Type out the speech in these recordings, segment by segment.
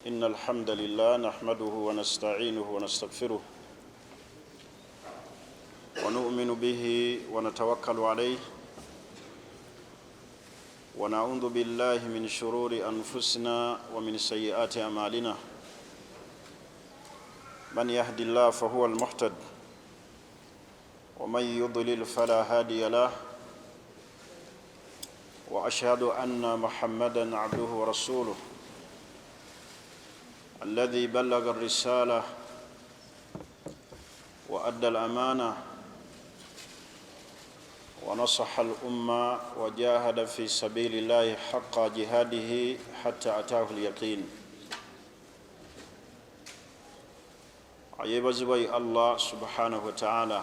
إن الحمد لله نحمده ونستعينه ونستغفره ونؤمن به ونتوكل عليه ونعوذ بالله من شرور أنفسنا ومن سيئات أعمالنا من يهد الله فهو المهتد ومن يضلل فلا هادي له وأشهد أن محمدًا عبده ورسوله الذي بلغ الرسالة وأدى الأمانة ونصح الأمة وجاهد في سبيل الله حق جهاده حتى أتاه اليقين. ayebazibwa Allah subhanahu wa ta'ala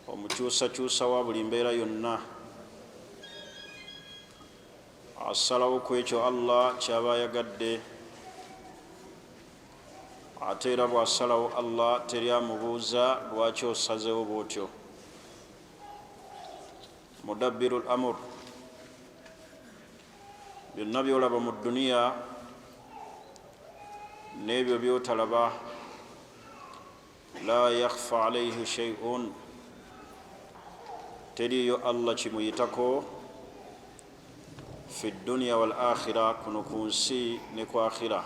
omukyusakyusa wa buli mbeera yonna, asalawo ku ekyo Allah kyaba ayagadde, ate era bw'asalawo Allah teri amubuuza lwaki osazeewo bw'otyo. Mudabbirul amur, byonna byolaba mu duniya n'ebyo byotalaba, la yakhfa alayhi shay'un, teriyo Allah kimuyitako fi dunya wal akhira, kuno ku nsi ne ku akhira.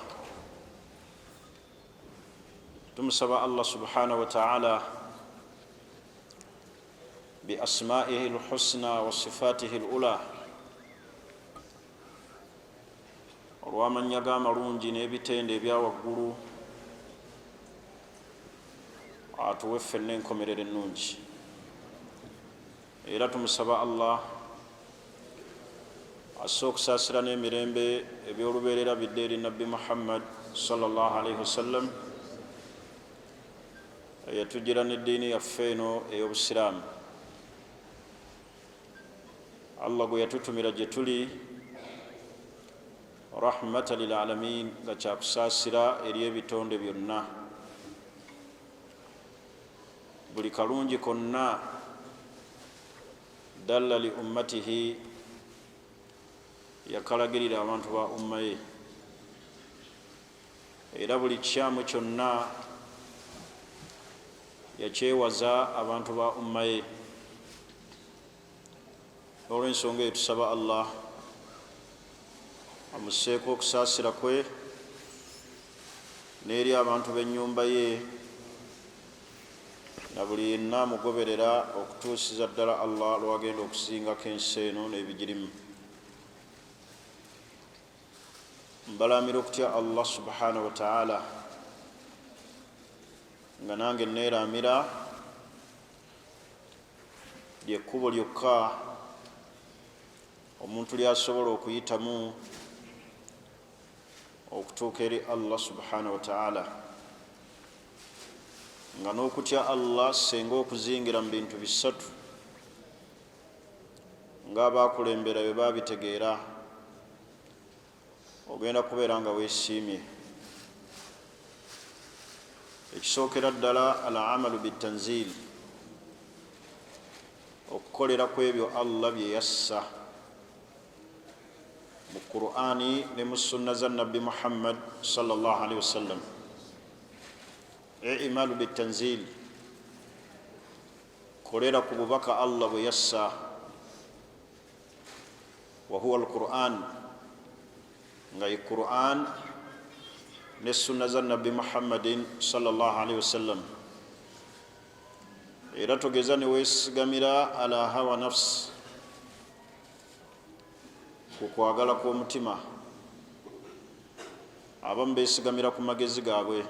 Tumusaba Allah subhanahu wa ta'ala bi asma'ihi al-husna wa sifatihi al-ula, olw'amannya ge amalungi n'ebitende ebya waggulu, atuwe ffenna enkomerero ennungi. Era tumusaba Allah asse okusaasira n'emirembe ebyolubeerera bidde eri Nabbi Muhammad sallallahu alaihi wasallam, eyatugira n'eddiini yaffe eno ey'obusiraamu. Allah gwe yatutumira gye tuli rahmatan lil alamin, nga kyakusaasira eri ebitonde byonna. Buli kalungi konna dalla li ummatihi, yakalagirira abantu ba umma ye, era buli kyamu kyonna yakyewaza abantu ba umma ye. Olw'ensonga eyo tusaba Allah amuseeko okusaasira kwe n'eri abantu b'ennyumba ye na buli yenna amugoberera okutuusiza ddala Allah lwagenda okusingako ensi eno n'ebigirimu. Mbalamira okutya Allah subhanahu wa ta'ala, nga nange neeramira lyekkubo lyokka omuntu lyasobola okuyitamu okutuuka eri Allah subhanahu wa ta'ala, nga n'okutya Allah senga okuzingira mu bintu bisatu ng'abaakulembera bwe baabitegeera, ogenda kubeera nga weesiimye. Ekisookera ddala al amalu bitanzil, okukolera ku ebyo Allah bye yassa mu Qur'ani ne mu sunna za Nabbi Muhammad sallallahu alaihi wasallam. I'malu bitanzil, kolera ku bubaka Allah bwe yassa, wa huwa al-Qur'an, nga ye Qur'an ne sunna za Nabbi Muhammadin sallallahu alaihi wasallam. Era togeza ne weesigamira ala hawa nafsi, ku kwagala kw'omutima. Abamu beesigamira ku magezi gaabwe,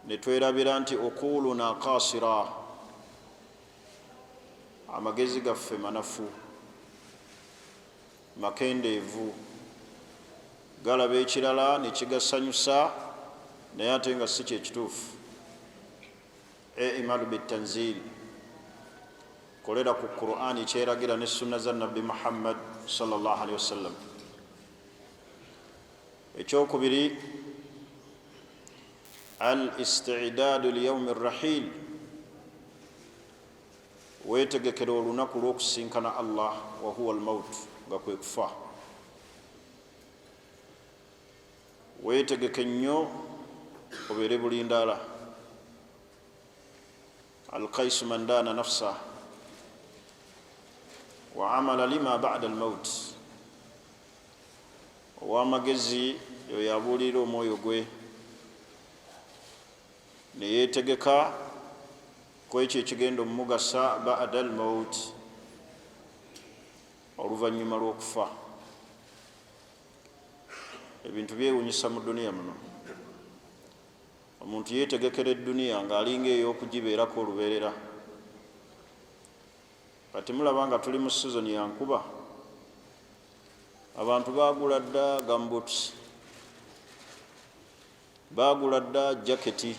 ne twerabira nti uquluna qasira, amagezi gaffe manafu, makendeevu, galaba ekirala ne kigasanyusa, naye ate nga si kyekituufu. I'malu bitanzil, kolera ku Qur'ani kyeragira ne sunna za Nabbi Muhammad sallallahu alaihi wasallam. Ekyokubiri, al-isti'daadu li yawmi ar-rahil, weetegekera olunaku lw'okusinkana Allah, wa huwa al-maut, nga kwe kufa. weetegeke nnyo obeere bulindaala. Alqaisu man daana nafsa wa amala lima ba'da almaut. Ow'amagezi oyo yabuulira omwoyo gwe ne yeetegeka ku ekyo ekigenda omumugasa ba'da almaut, oluvannyuma lw'okufa. Ebintu byewunyisa mu duniya muno. Omuntu yeetegekera edduniya ng'alinga ey'okugibeerako olubeerera. Kati mulaba nga tuli mu sizoni ya nkuba, abantu baagula dda gambuuts, baagula dda jaketi,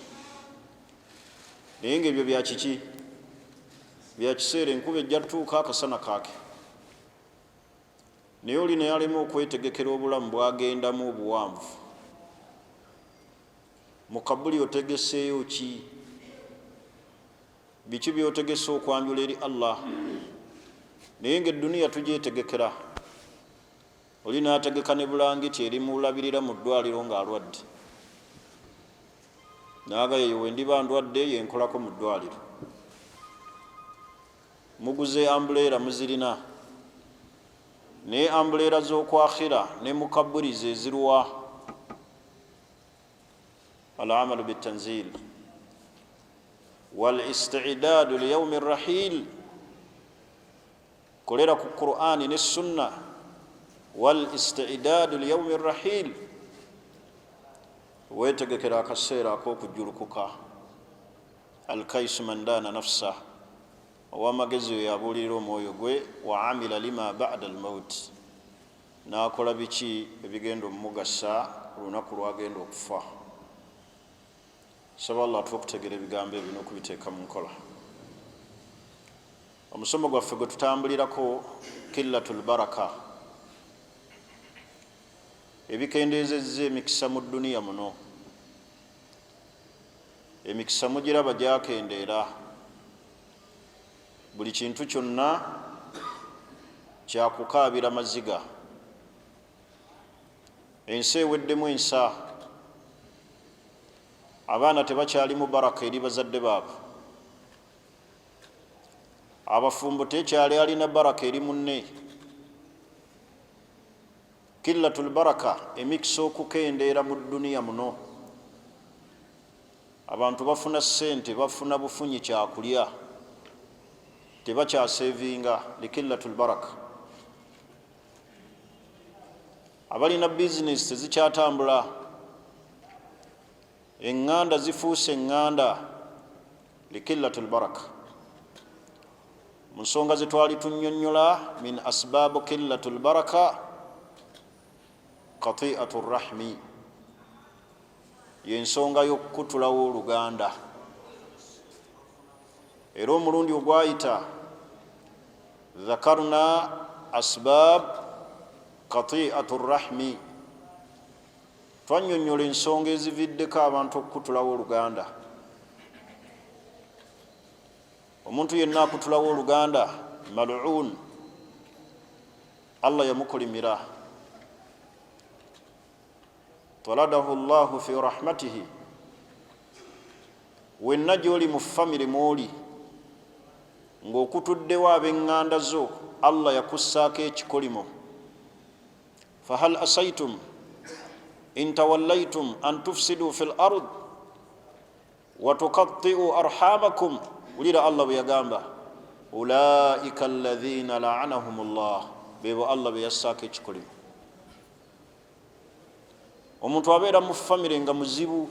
naye ng'ebyo bya kiki? Bya kiseera, enkuba ejja tutuuka akasana kaake. Naye oli naye alema okwetegekera obulamu bwagendamu obuwanvu. Mu kabuli otegeseeyo ki? Biki byotegese okwanjula eri Allah? Naye ng'edduniya tugyetegekera. Oli n'ategeka ne bulangiti erimulabirira mu ddwaliro ng'alwadde, naaga yeyo wendiba ndwadde yenkolako mu ddwaliro. Muguze ambuleera muzirina, naye ambuleera z'okwakhira ne mukabuli ze ziruwa? Al-amalu bitanzil wal isti'daadu li yawmi rahil. Kolera ku Qur'ani ne sunna. Wal isti'daadu li yawmi rahil, weetegekera akaseera ak'okujjulukuka. Alkaisu man daana nafsa, ow'amagezi oyo yabuulira omwoyo gwe. Wa amila lima ba'da almaut, n'akola biki ebigenda omumugasa olunaku lwagenda okufa. Saba Allah atuwe okutegeera ebigambo ebyo n'okubiteeka mu nkola. Omusomo gwaffe gwe tutambulirako killatul baraka, ebikendeezezza emikisa mu dduniya muno. Emikisa mugiraba gyakendeera. Buli kintu kyonna kyakukaabira maziga. Ensi eweddemu ensa. Abaana tebakyalimu baraka eri bazadde baabwe. Abafumbo tekyali alina baraka eri munne. Killatul baraka, emikisa okukendeera mu dduniya muno. Abantu bafuna ssente, bafuna bufunyi kyakulya, tebakyaseevinga. Likillatul baraka. Abalina bizinesi tezikyatambula, eŋŋanda zifuuse eŋŋanda. Likillatul baraka. Mu nsonga ze twali tunnyonnyola, min asbaabu killatul baraka qati'atu rahmi, y'ensonga y'okukutulawo oluganda. Era omulundi ogwayita dhakarna asbaab qati'atu rahmi, twannyonnyola ensonga ezividdeko abantu okukutulawo oluganda. Omuntu yenna akutulawo oluganda mal'uun, Allah yamukolimira. Taladahu Allahu fi rahmatihi. Wenna gy'oli mu famire mw'oli ng'okutuddewo ab'eŋŋanda zo, Allah yakussaako ekikolimo. Fahal asaytum in tawallaytum an tufsidu fil ard wa tuqatti'u arhamakum. Ulira Allah bwe yagamba, ulaika alladhina la'anahum Allah, bebo Allah be yassaako ekikolimo. Omuntu abeera mu famire nga muzibu.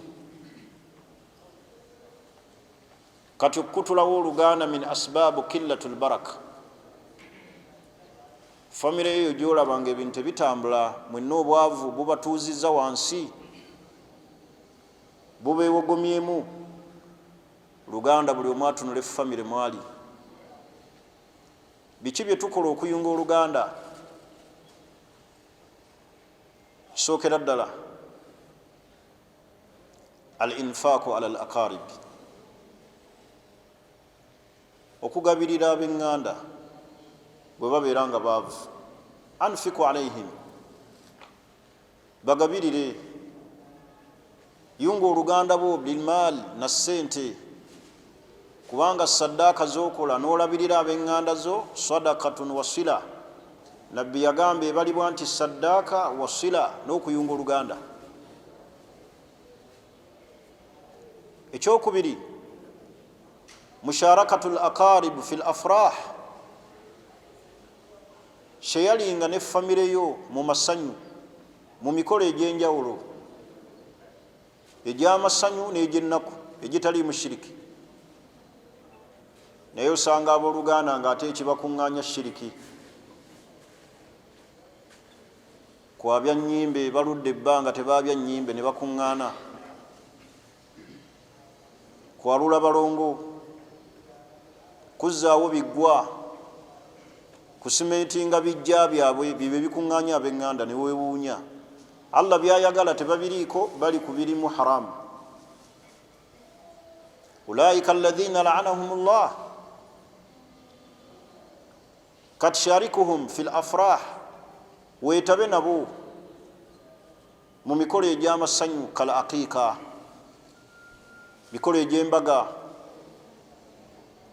Kati okukutulawo oluganda min asbaabu killatul baraka. Famire eyo gy'olaba nga ebintu ebitambula, mwenna obwavu bubatuuzizza wansi, bubeewogomyemu. Luganda buli omu atunula famire mwali. Biki bye tukola okuyunga oluganda? Kisookera ddala al-infaaku ala al-aqarib, okugabirira ab'eŋŋanda bwe babeera nga baavu. Anfiku alayhim, bagabirire. yunga oluganda bwo bilmal na ssente, kubanga saddaaka zokola n'olabirira ab'eŋŋanda zo sadakatun wasila. Nabbi yagamba ebalibwa nti saddaaka wasila n'okuyunga oluganda. Ekyokubiri, musharakatul aqarib fil afrah, sheyalinga ne famire yo mu masanyu, mu mikolo egy'enjawulo, egy'amasanyu n'egy'ennaku egitali mushiriki. Naye osanga abooluganda ng'ate ekibakuŋŋaanya shiriki. Kwabya nnyimbe baludde ebbanga tebaabya nnyimbe ne bakuŋŋaana, kwalula balongo, kuzzaawo biggwa, kusimentinga bijja byabwe bibyo bikuŋŋaanya ab'eŋŋanda ne weewuunya. Allah byayagala tebabiriiko, bali ku birimu haramu. Ulaika alladhina la'anahum llah kat sharikuhum fil afrah, weetabe nabo mu mikolo egy'amasanyu kal aqiika, mikolo egy'embaga.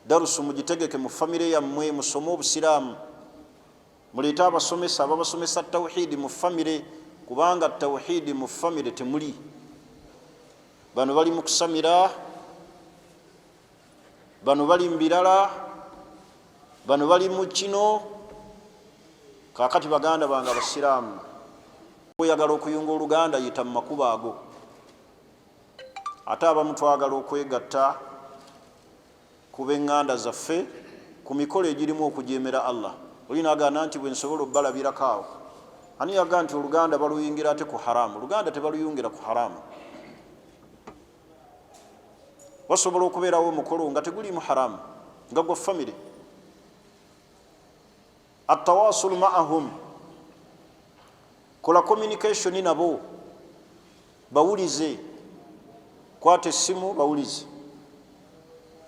Darusu mugitegeke mu famire yammwe, musome obusiraamu, muleete abasomesa ababasomesa tawhidi mu famire, kubanga tawhidi mu famire temuli. Bano bali mu kusamira, bano bali mu birala, bano bali mu kino. Kaakati baganda bange abasiraamu, oyagala okuyunga oluganda yita mu makubo ago. Ate abamu twagala okwegatta ku b'eŋŋanda zaffe ku mikolo egirimu okujeemera Allah. Oli n'agamba nti bwe nsobola obbalabirako awo. Ani yaga nti oluganda baluyingira ate ku haramu? Oluganda tebaluyungira ku haramu. Wasobola okubeerawo omukolo nga teguli mu haramu, nga gwa famire. Atawasul ma'ahum, kola communication nabo, bawulize, kwata essimu bawulize.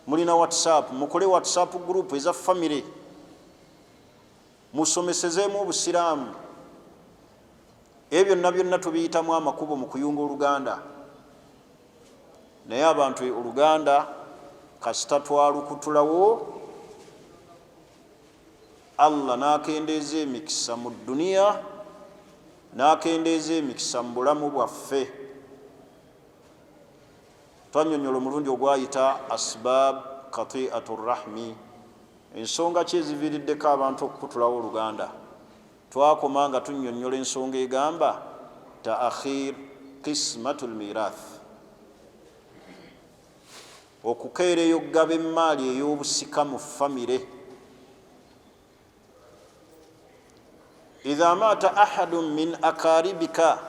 Mulina WhatsApp, mukole WhatsApp group eza famire, musomesezeemu obusiraamu. Ebyo byonna tubiyitamu amakubo mu kuyunga oluganda. Naye abantu oluganda kasita twalukutulawo, Allah n'akendeeza emikisa mu duniya, n'akendeeza emikisa mu bulamu bwaffe. Twannyonnyola omulundi ogwayita asbab qati'atu rahmi, ensonga ki eziviiriddeko abantu okukutulawo oluganda. Twakoma nga tunnyonnyola ensonga egamba ta'akhir qismatul mirath, okukeereyo okugaba emmaali ey'obusika mu famire. Idha mata ahadun min akaribika,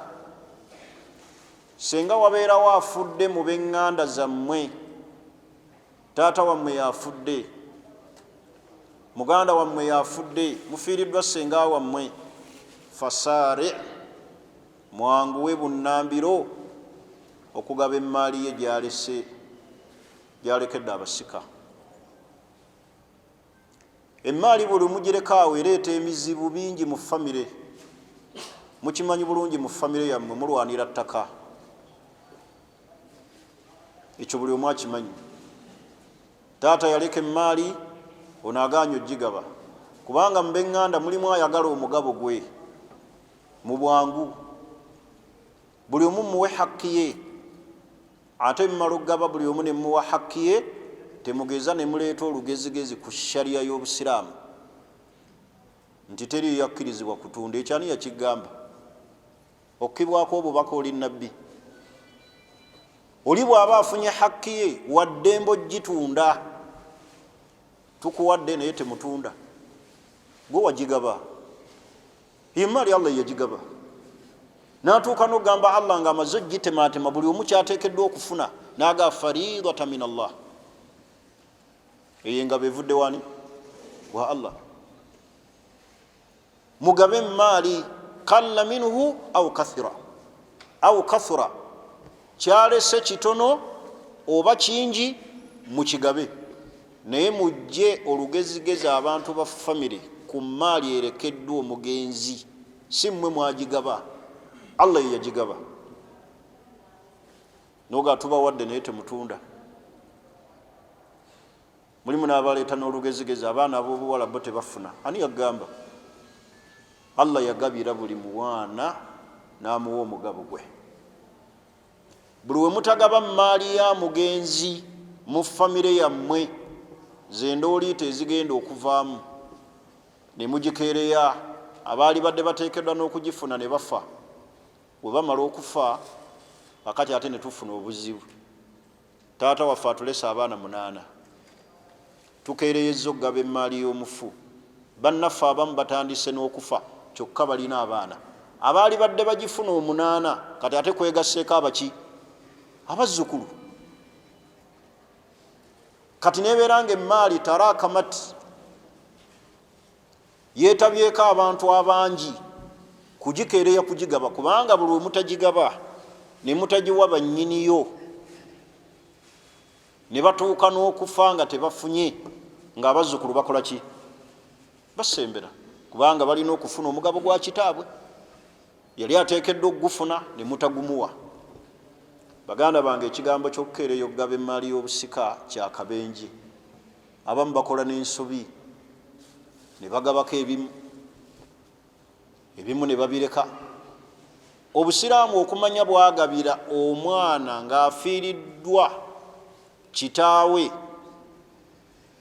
senga wabeerawo afudde mu b'eŋŋanda zammwe, taata wammwe yafudde, muganda wammwe yafudde, mufiiriddwa senga wammwe, fasaari, mwanguwe bunnambiro okugaba emmaali ye gyalekedde abasika. Emmaali buli mugireka awo ereeta emizibu bingi mu famire. Mukimanyi bulungi mu famire yammwe mulwanira ttaka, ekyo buli omu akimanyi. Taata yaleka emmaali, ono agaanye ogigaba, kubanga mu b'eŋŋanda mulimu ayagala omugabo gwe mu bwangu, buli omu muwe hakki ye. Ate mumala okugaba buli omu ne muwa hakki ye, temugeza ne muleeta olugezigezi ku shariya y'obusiraamu nti teri yakkirizibwa kutunda. Ekyani yakigamba? Okkibwako obubaka oli nabbi. Oli bw'aba afunye hakki ye waddembe ogitunda, tukuwadde naye temutunda, gwe wagigaba. Emmaali Allah yagigaba, n'atuuka n'ogamba Allah ng'amaze ogitematema buli omu kyateekeddwa okufuna, n'aga faridatan min Allah. Eyo engabo evudde wani? Wa Allah. Mugabe emmaali qalla minhu aw kathura, kyalese kitono oba kingi mukigabe, naye mujje olugezigezi abantu ba famire ku mmaali erekeddwa omugenzi, si mmwe mwagigaba, Allah ye yagigaba. noga tubawadde naye temutunda. Mulimu n'abaleeta n'olugezigezi abaana ab'obuwala bo tebafuna. Ani yagamba? Allah yagabira buli mwana n'amuwa omugabo gwe. Buli we mutagaba maali ya mugenzi mu famire yammwe zendooliita ezigenda okuvaamu ne mugikeereya, abaali badde bateekeddwa n'okugifuna ne bafa. Bwe bamala okufa akati ate ne tufuna obuzibu. Taata waffe atulesa abaana 8. Tukeereyezza okugaba emaali y'omufu. Bannaffe abamu batandise n'okufa kyokka balina abaana. Abaali badde bagifuna 8 kati ate kwegasseeko abaki? Abazzukulu. Kati nebeera nga emaali taraakamati yeetabyeko abantu abangi kugikeereya kugigaba, kubanga buli omutagigaba ne mutagiwa bannyiniyo ne batuuka n'okufa nga tebafunye, ng'abazzukulu bakola ki? Basembera, kubanga balina okufuna omugabo gwa kitaabwe. Yali ateekeddwa okugufuna ne mutagumuwa. Baganda bange, ekigambo ky'okukeereya okugaba emaali y'obusika kya kabenje. Abamu bakola n'ensobi ne bagabako ebimu ne babireka. Obusiraamu okumanya bwagabira omwana ng'afiiriddwa kitaawe,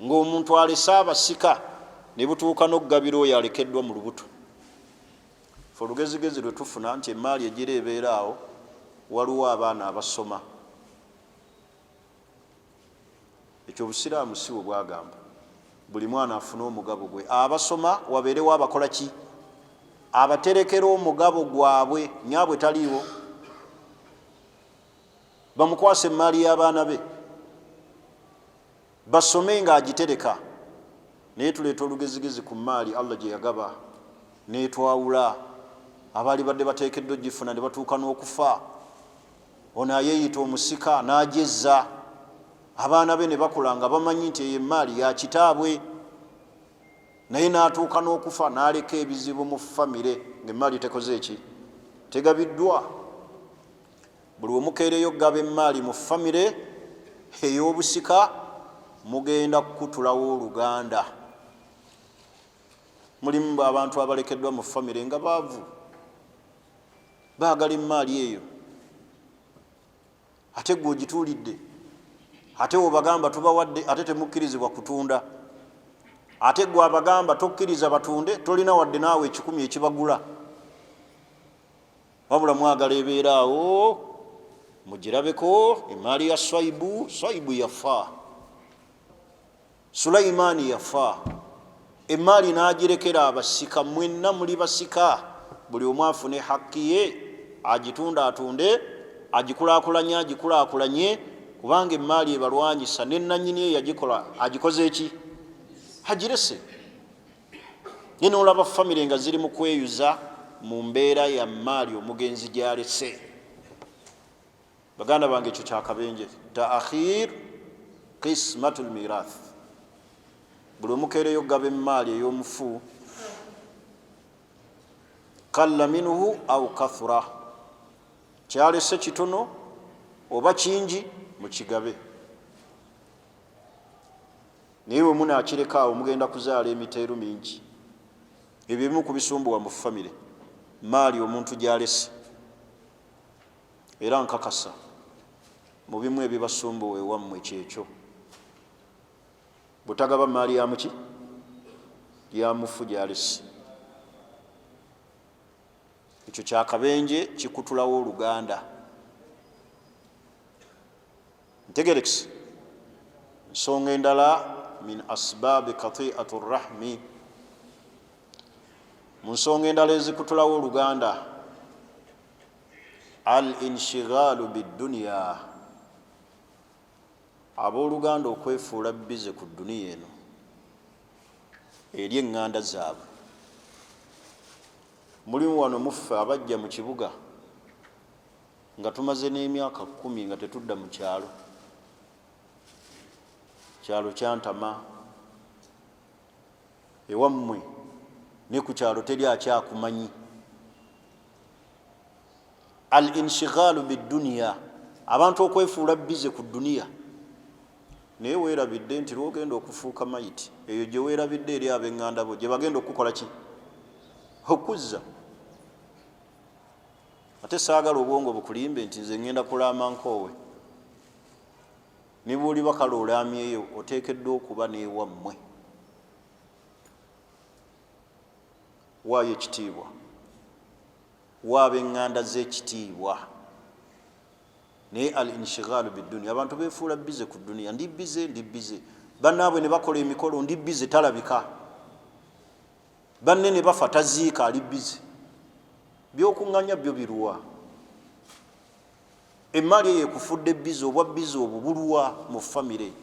ng'omuntu alese abasika ne butuuka n'okugabira oyo alekeddwa mu lubuto. Fe olugezigezi lwe tufuna nti emaali egira ebeera awo, waliwo abaana abasoma. Ekyo obusiraamu si bwe bwagamba. Buli mwana afuna omugabo gwe. Abasoma wabeerewo abakola ki? Abaterekera omugabo gwabwe. Nyaabwe taliiwo, bamukwasa emaali y'abaana be basome ng'agitereka. Naye tuleeta olugezigezi ku maali Allah gye yagaba n'etwawula. Abaali badde bateekeddwa ogifuna ne batuuka n'okufa. Ono ayeeyita omusika n'ajezza. Abaana be ne bakula nga bamanyi nti eyo emaali ya kitaabwe, naye n'atuuka n'okufa n'aleka ebizibu mu famire ng'emaali tekoze eki? Tegabiddwa. Buli omukeereyo okugaba emaali mu famire ey'obusika mugenda kukutulawo oluganda. Mulimu abantu abalekeddwa mu famire nga baavu, baagala emaali eyo, ate gwe ogituulidde, ate obagamba tubawadde, ate temukkirizibwa kutunda. Ate gwe abagamba tokkiriza batunde, tolina wadde naawe 10 ekibagula. Wabula mwagala ebeera awo mugirabeko. Emaali ya Swaibu yafa, Sulaimaani yafa. Emaali n'agirekera abasika. Mwenna muli basika, buli omu afune hakki ye, agitunda atunde, agikulaakulanye, kubanga emaali ebalwanyisa. Ne nannyini ye yagikola agikoze eki? Agirese. Ye n'olaba famire nga ziri mu kweyuza mu mbeera ya maali omugenzi gy'alese. Baganda bange, ekyo kyakabenje. Ta'akhir qismatul mirath. Buli omukeereyo okugaba emaali ey'omufu, qalla minhu aw kathura, kyalese kitono oba kingi mukigabe. Naye bwe munaakireka awo mugenda kuzaala emiteeru mingi. Ebyo bimu ku bisumbuwa mu famire, maali omuntu gy'alese. Era nkakasa mu bimu ebibasumbuwa ewammwe kyekyo. Butagaba maali ya muki? Ya mufu gy'alese. Ekyo kyakabenje, kikutulawo oluganda. Ntegerekisi. Nsonga endala min asbaabi qati'atu rrahmi, mu nsonga endala ezikutulawo oluganda, al inshigaalu bidduniya, abooluganda okwefuula bize ku dduniya eno eri eŋŋanda zaabwe. Mulimu wano muffe abajja mu kibuga nga tumaze n'emyaka 10 nga tetudda mu kyalo. Kyalo kyantama ewammwe, ne ku kyalo teri akyakumanyi. Al inshigaalu bidduniya, abantu okwefuula bize ku duniya naye weerabidde nti lwogenda okufuuka mayiti eyo gye weerabidde eri ab'eŋŋanda bo gye bagenda okukola ki okuzza ate saagala obwongo bukulimbe nti nze ŋŋenda kulaama nkoowe ne bw'oli bakala olaamyeyo oteekeddwa okuba n'ewammwe waayo ekitiibwa waaba eŋŋanda z'ekitiibwa naye al inshigaalu bidduniya abantu beefuula bize ku duniya ndi bize bannaabwe ne bakola emikolo ndi bize talabika banne ne bafa taziika ali bize byokuŋŋanya byo biruwa emaali eyo ekufudde bize obwa bize obwo buluwa mu famire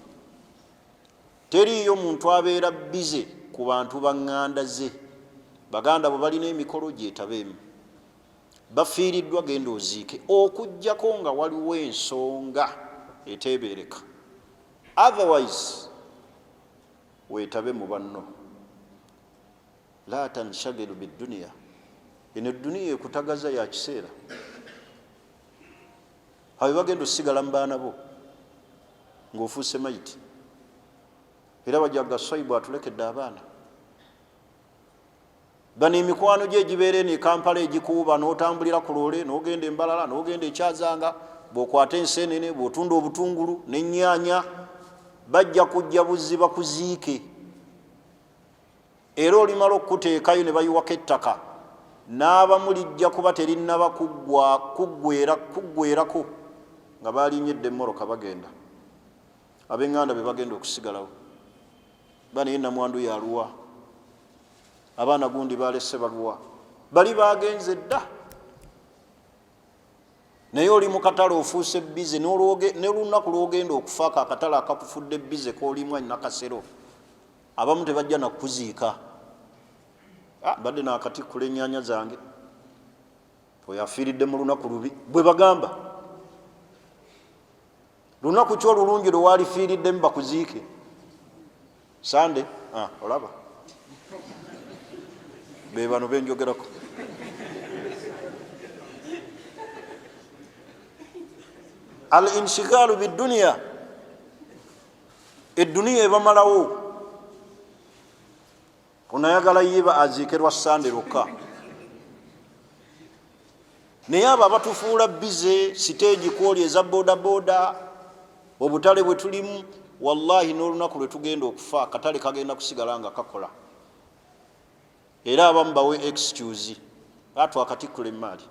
teriiyo muntu abeera bize ku bantu baŋŋanda ze baganda bwe balina emikolo gyetabeemu bafiiriddwa genda oziike okuggyako nga waliwo ensonga eteebereka otherwise weetabe mu banno la tanshagilu bidduniya eno edduniya ekutagaza ya kiseera abe bagenda osigala mu baana bo ng'ofuuse mayiti era bajaga swaibu atulekedde abaana bano emikwano gye egibeera eno ekampala egikuuba n'otambulira ku loole n'ogenda embalala n'ogenda ekyazanga bw'okwata enseenene bw'otunda obutungulu n'ennyaanya bajja kujja buzzi bakuziike era olimala okuteekayo ne bayiwako ettaka n'abamu lijja kuba terinnaba kuggweerako nga baalinyedde emmoroka bagenda ab'eŋŋanda be bagenda okusigalawo banaye namwandu yaluwa abaana gundi balese baluwa bali bagenze dda naye oli mu katale ofuuse bize n'olunaku lwogenda okufaako akatale akakufudde bize k'olimu nakasero abamu tebajja nakuziika badde naakatikkula ennyaanya zange oyo afiiridde mu lunaku lubi bwe bagamba lunaku ki olulungi lwe waalifiiriddemu bakuziike sande olaba be bano benjogerako al inshigaalu bidduniya edduniya ebamalawo onayagala yiba aziike lwa sande lwokka naye abo abatufuula bize siteegi kwoli eza bodaboda obutale bwe tulimu wallahi n'olunaku lwe tugenda okufa akatale kagenda kusigala nga kakola era abamu bawe excuse atwakatikkula emaali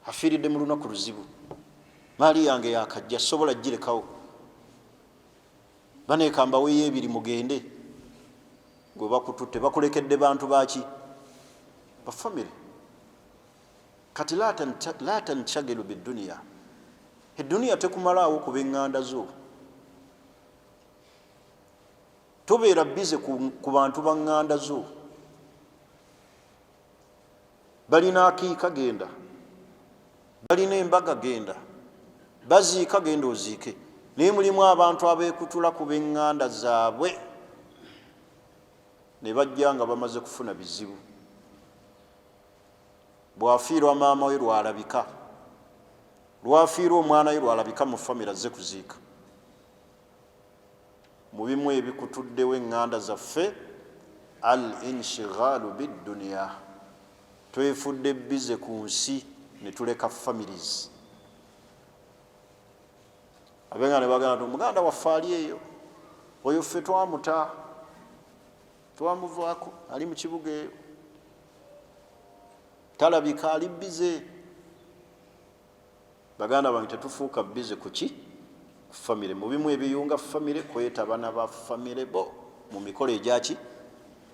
afiiridde mu lunaku luzibu maali yange yakajja sobola girekawo baneekamba weeyo ebiri mugende gwe bakututte bakulekedde bantu baki bafamire kati la tanshagilu bidduniya edduniya tekumalaawo kuba eŋŋanda zo tobeera bize ku bantu baŋŋanda zo balina akiika genda balina embaga genda baziika genda oziike naye mulimu abantu abeekutula ku b'eŋŋanda zaabwe ne bajja nga bamaze kufuna bizibu bwafiirwa maama we lwalabika lwafiirwa omwana we lwalabika mu famire azze kuziika mu bimu ebikutuddewo eŋŋanda zaffe al inshigaalu bidduniya twefudde bize ku nsi ne tuleka families abenga ne bagamba nti omuganda waffe ali eyo oyo ffe twamuta twamuvaako ali mu kibuga eyo talabika ali bize baganda bange tetufuuka bize ku ki ku famire mu bimu ebiyunga famire kwetaba ba famire bo mu mikolo egyaki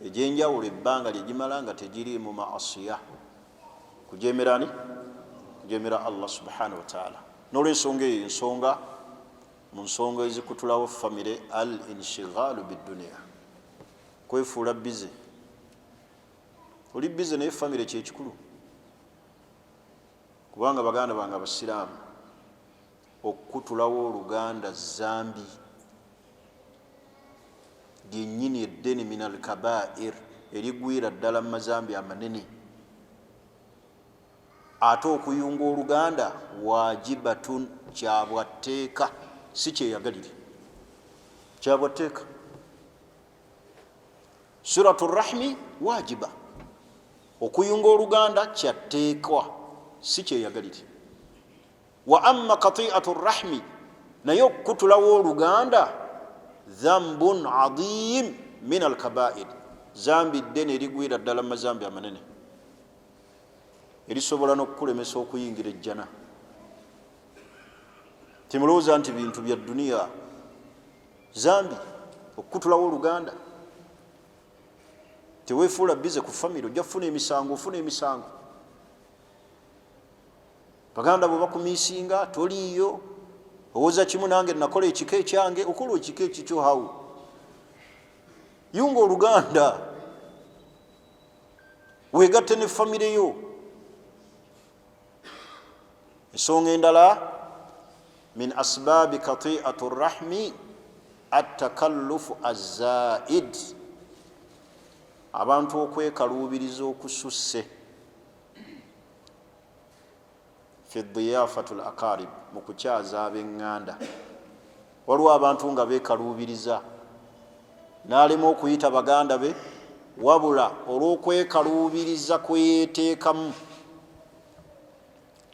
egyenjawulo ebbanga lyegimala nga tegiri mu maasiya kujemerani kujemera Allah subhanahu wa ta'ala n'olwensonga eyo ensonga mu nsonga ezikutulawo famire al inshigaalu bidduniya kwefuula bize oli bize naye famire kyekikulu kubanga baganda bange abasiraamu okutulawo oluganda zambi lyennyini eddene min al kabair erigwira ddala mu mazambi amanene ate okuyunga oluganda wajibatun kyabwatteeka si kyeyagalire kyabwatteeka suratu rahmi wajiba okuyunga oluganda kyatteekwa si kyeyagalire wa amma qati'atu rahmi naye okutulawo oluganda dhambun adhim min alkabair zambi ddene erigwira ddala mazambi amanene erisobola n'okukulemesa okuyingira ejjana timulowooza nti bintu bya duniya zambi okutulawo oluganda teweefuula bize ku famire ojja kufuna emisango ofuna emisango baganda bwe bakumiisinga toliiyo owooza kimu nange nakola ekika ekyange okola ekika ekikyo hawu yunga oluganda weegatte ne famire yo ensonga endala min asbaabi kati'atu rahmi attakalufu azzaid abantu okwekaluubiriza okususse fi diyafatu l akarib mu kukyaza ab'eŋŋanda waliwo abantu nga beekaluubiriza n'alema okuyita baganda be wabula olw'okwekaluubiriza kweyeteekamu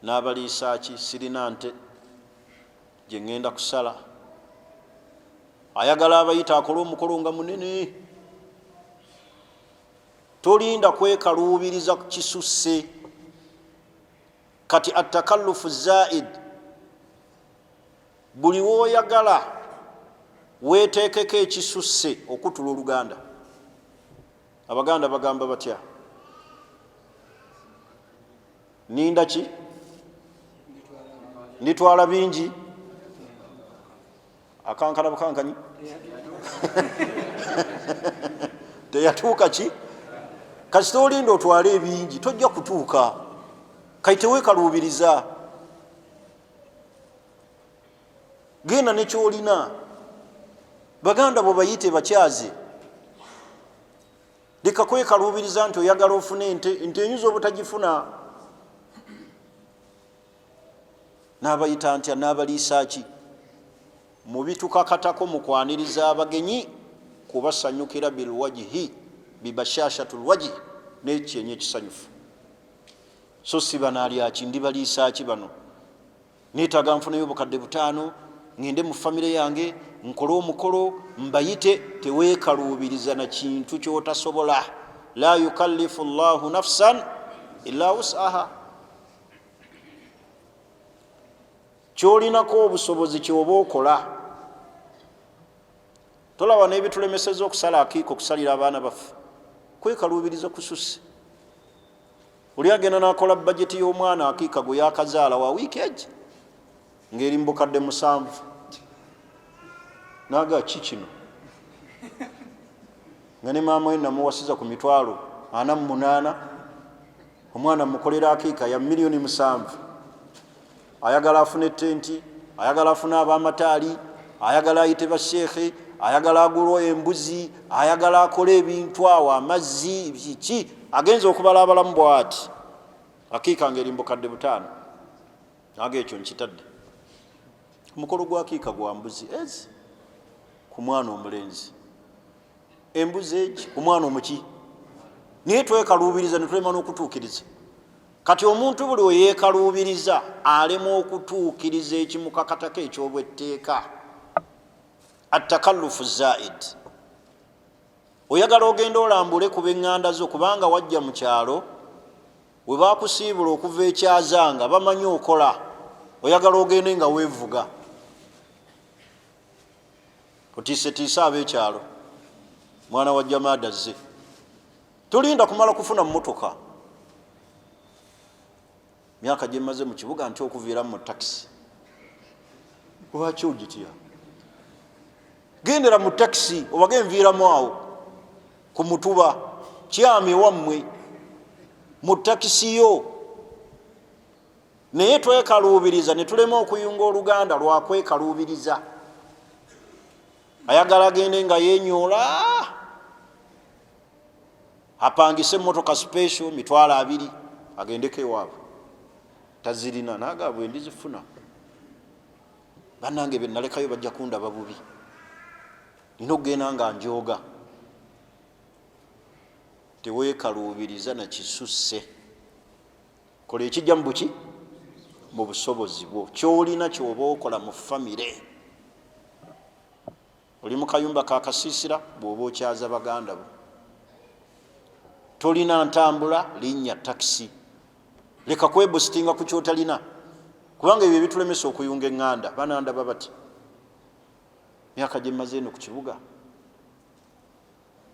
n'abaliisa ki sirina nte gye ŋŋenda kusala ayagala abayita akole omukolo nga munene tolinda kwekaluubiriza ku kisusse kati attakalufu zaid buli wooyagala weeteekeko ekisusse okutula oluganda abaganda bagamba batya ninda ki nditwala bingi akankana bukankanyi teyatuuka ki kasi tolinda otwale ebingi tojja kutuuka kaiteweekaluubiriza genda nekyolina baganda bwe bayite bakyaze leka kwekaluubiriza nti oyagala ofune ente enyuza obutagifuna n'abayita ntya n'abaliisa ki mu bitukakatako mu kwaniriza abagenyi kubasanyukira bilwajihi bibashashatu lwajihi n'ekyenyi ekisanyufu so si bano alyaki ndi baliisa ki bano neetaga nfunayo obukadde 5 ngende mu famire yange nkole omukolo mbayite teweekaluubiriza na kintu kyotasobola la yukallifu llahu nafsan illa wusaha kyolinako obusobozi kyoba okola tolaba n'ebitulemeseza okusala akiiko okusalira abaana baffe kwekaluubiriza kususse oli agenda n'akola bajeti y'omwana akiika gwe yakazaala wa wiiki egi ng'eri mbukadde 7 naga ki kino nga ne maama we namuwasiza ku 48,000 omwana mukolera akiika ya 7,000,000 ayagala afune tenti ayagala afune ab'amataali ayagala ayite basheekhe ayagala agulwa embuzi ayagala akole ebintu awo amazzi ki agenza okubala abalamu bwati akiika ngeri mbukadde 5 naga ekyo nkitadde omukolo gwa akiika gwa mbuzi ezi ku mwana omulenzi embuzi egi ku mwana omuki naye twekaluubiriza netulema n'okutuukiriza kati omuntu buli weyeekaluubiriza alema okutuukiriza ekimukakatako ekyobwetteeka attakalufu zaid oyagala ogenda olambule ku b'eŋŋanda zo kubanga wajja mu kyalo we bakusiibula okuva ekyazanga bamanyi okola oyagala ogende nga weevuga otiisetiisa ab'ekyalo mwana wa jamaada zze tolinda kumala kufuna mmotoka myaka gye mmaze mu kibuga nti okuviiramu mu takisi lwaki ogitya gendera mu takisi obage nviiramu awo ku mutuba kyami wammwe mu takisi yo naye twekaluubiriza ne tulema okuyunga oluganda lwakwekaluubiriza ayagala agende nga yenyoola apangise emmotoka special 20,000 agendeko ewaabwe tazirina naga bwe ndizifuna bannange be nalekayo bajja kundaba bubi nina okugenda nga njoga teweekaluubiriza na kisusse kola ekijja mu buki mu busobozi bwo kyolina kyoba okola mu famire oli mu kayumba kakasiisira bw'oba okyaza baganda bo tolina ntambula linnya takisi leka kwebositinga ku kyotalina kubanga ebyo ebitulemesa okuyunga eŋŋanda banandaba bati myaka gye mmaze eno ku kibuga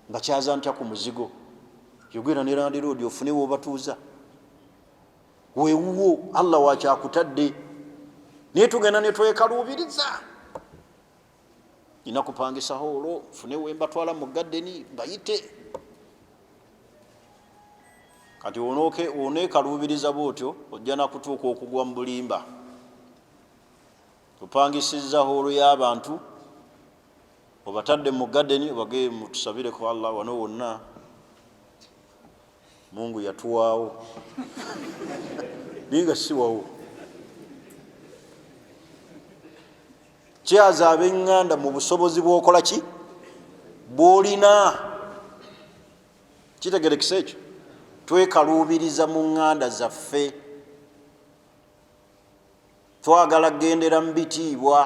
nga kyaza ntya ku muzigo yogera ne Land Road ofune woobatuuza weewuwo Allah wakyakutadde naye tugenda ne twekaluubiriza nina kupangisa hoolo fune wembatwala mu gaddeni bayite kati oneekaluubiriza bwotyo ojja nakutuuka okugwa mu bulimba tupangisizza hoolo y'abantu obatadde mu gaddeni obage mutusabireko Allah wano wonna Mungu yatuwaawo ninga siwawo kyaza ab'eŋŋanda mu busobozi bw'okola ki bw'olina kitegerekisa ekyo twekaluubiriza mu ŋŋanda zaffe twagala gendera mu bitiibwa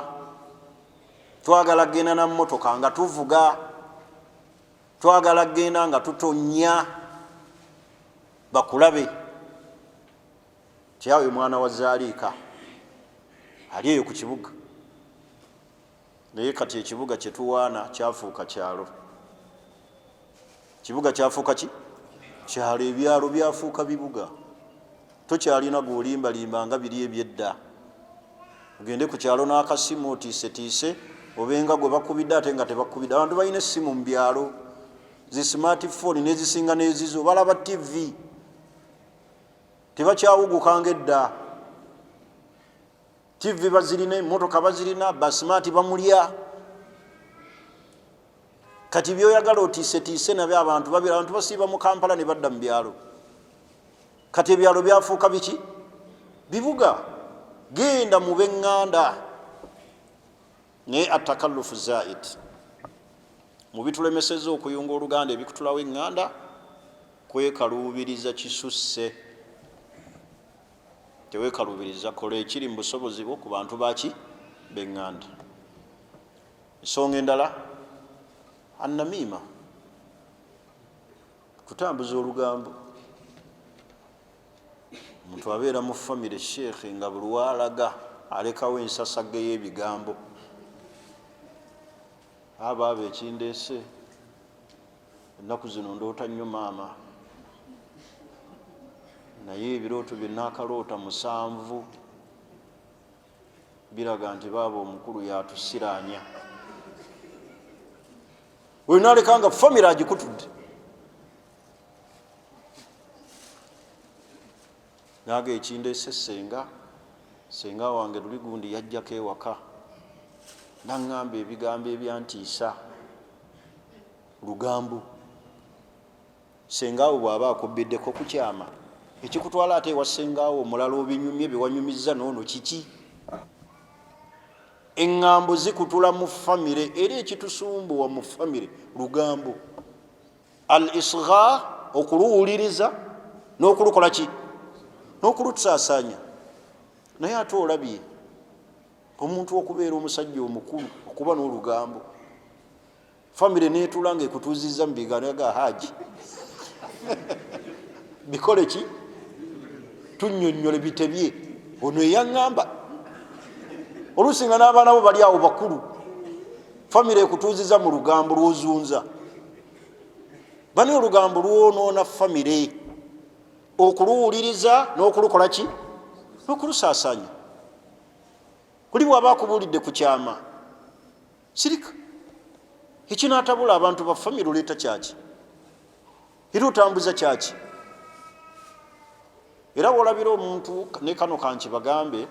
twagala genda na mmotoka nga tuvuga twagala genda nga tutonya bakulabe kyawe mwana wa Zaaliika ali eyo ku kibuga naye kati ekibuga kyetuwaana kyafuuka kyalo kibuga kyafuuka ki kyalo ebyalo byafuuka bibuga tokyalina gwolimbalimba nga biri ebyedda ogende ku kyalo n'akasimu otiisetiise obenga gwe bakubidde ate nga tebakubidde abantu balina essimu mu byalo zi smartphone nezisinga nezizo balaba TV tebakyawugukanga edda TV bazirina emmotoka bazirina basmati bamulya kati byoyagala otiisetiise nabyo abantu babira abantu basiiba mu Kampala ne badda mu byalo kati ebyalo byafuuka biki bibuga genda mu b'eŋŋanda naye atakallufu zaid mu bitulemeseza okuyunga oluganda ebikutulawo eŋŋanda kwekaluubiriza kisusse teweekaluubiriza kola ekiri mu busobozi bwo ku bantu baki b'eŋŋanda ensonga endala annamiima kutambuza olugambo omuntu abeera mu famire sheekhe nga buli waalaga alekawo ensasage y'ebigambo abaaba ekindeese ennaku zino ndoota nnyo maama naye ebirooto bye naakaloota 7 biraga nti baaba omukulu yatusiraanya oyo naalekanga famire agikutudde naga ekindeese senga wange luli gundi yajjako ewaka naŋŋamba ebigambo ebyantiisa lugambo sengaawo bw'aba akubbiddeko ku kyama ekikutwala ate ewa sengaawo omulala obinyumye bewanyumiza noono kiki eŋŋambo zikutula mu famire era ekitusumbuwa mu famire lugambo al isgha okuluwuliriza n'okulukola ki n'okulutusaasaanya naye ate olabye omuntu okubeera omusajja omukulu okuba n'olugambo famire neetula nga ekutuuzizza mu bigaano ga haji bikole ki tunnyonnyole bitebye ono eyaŋŋamba olusinga n'abaana bo bali awo bakulu famire ekutuuziza mu lugambo lw'ozunza bani olugambo lwonoona famire okuluwuliriza n'okulukola ki n'okulusaasaanya kuli bw'aba akubuulidde ku kyama sirika ekinaatabula abantu ba famire oleeta kyaki era otambuza kyaki era wolabira omuntu ne kano kanki bagambe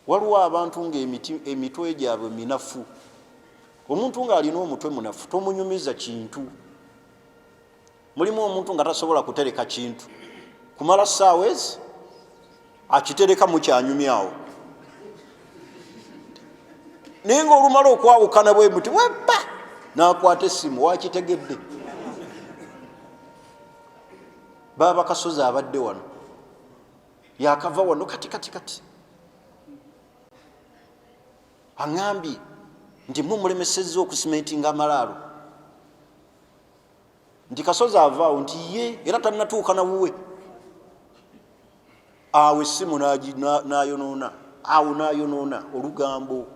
waliwo abantu ng'emitwe gyabwe minafu omuntu ng'alina omutwe munafu tomunyumiza kintu mulimu omuntu nga tasobola kutereka kintu kumala ssaawa ezi akitereka mu kyanyumyawo naye ng'olumala okwawukana bwe muti webba n'akwata essimu wakitegedde baba Kasozi abadde wano yakava wano kati aŋambye nti mumulemesezza okusimentinga amalaalo nti Kasozi avaawo nti ye era tannatuuka nawuwe awo essimu n'ayonoona olugambo.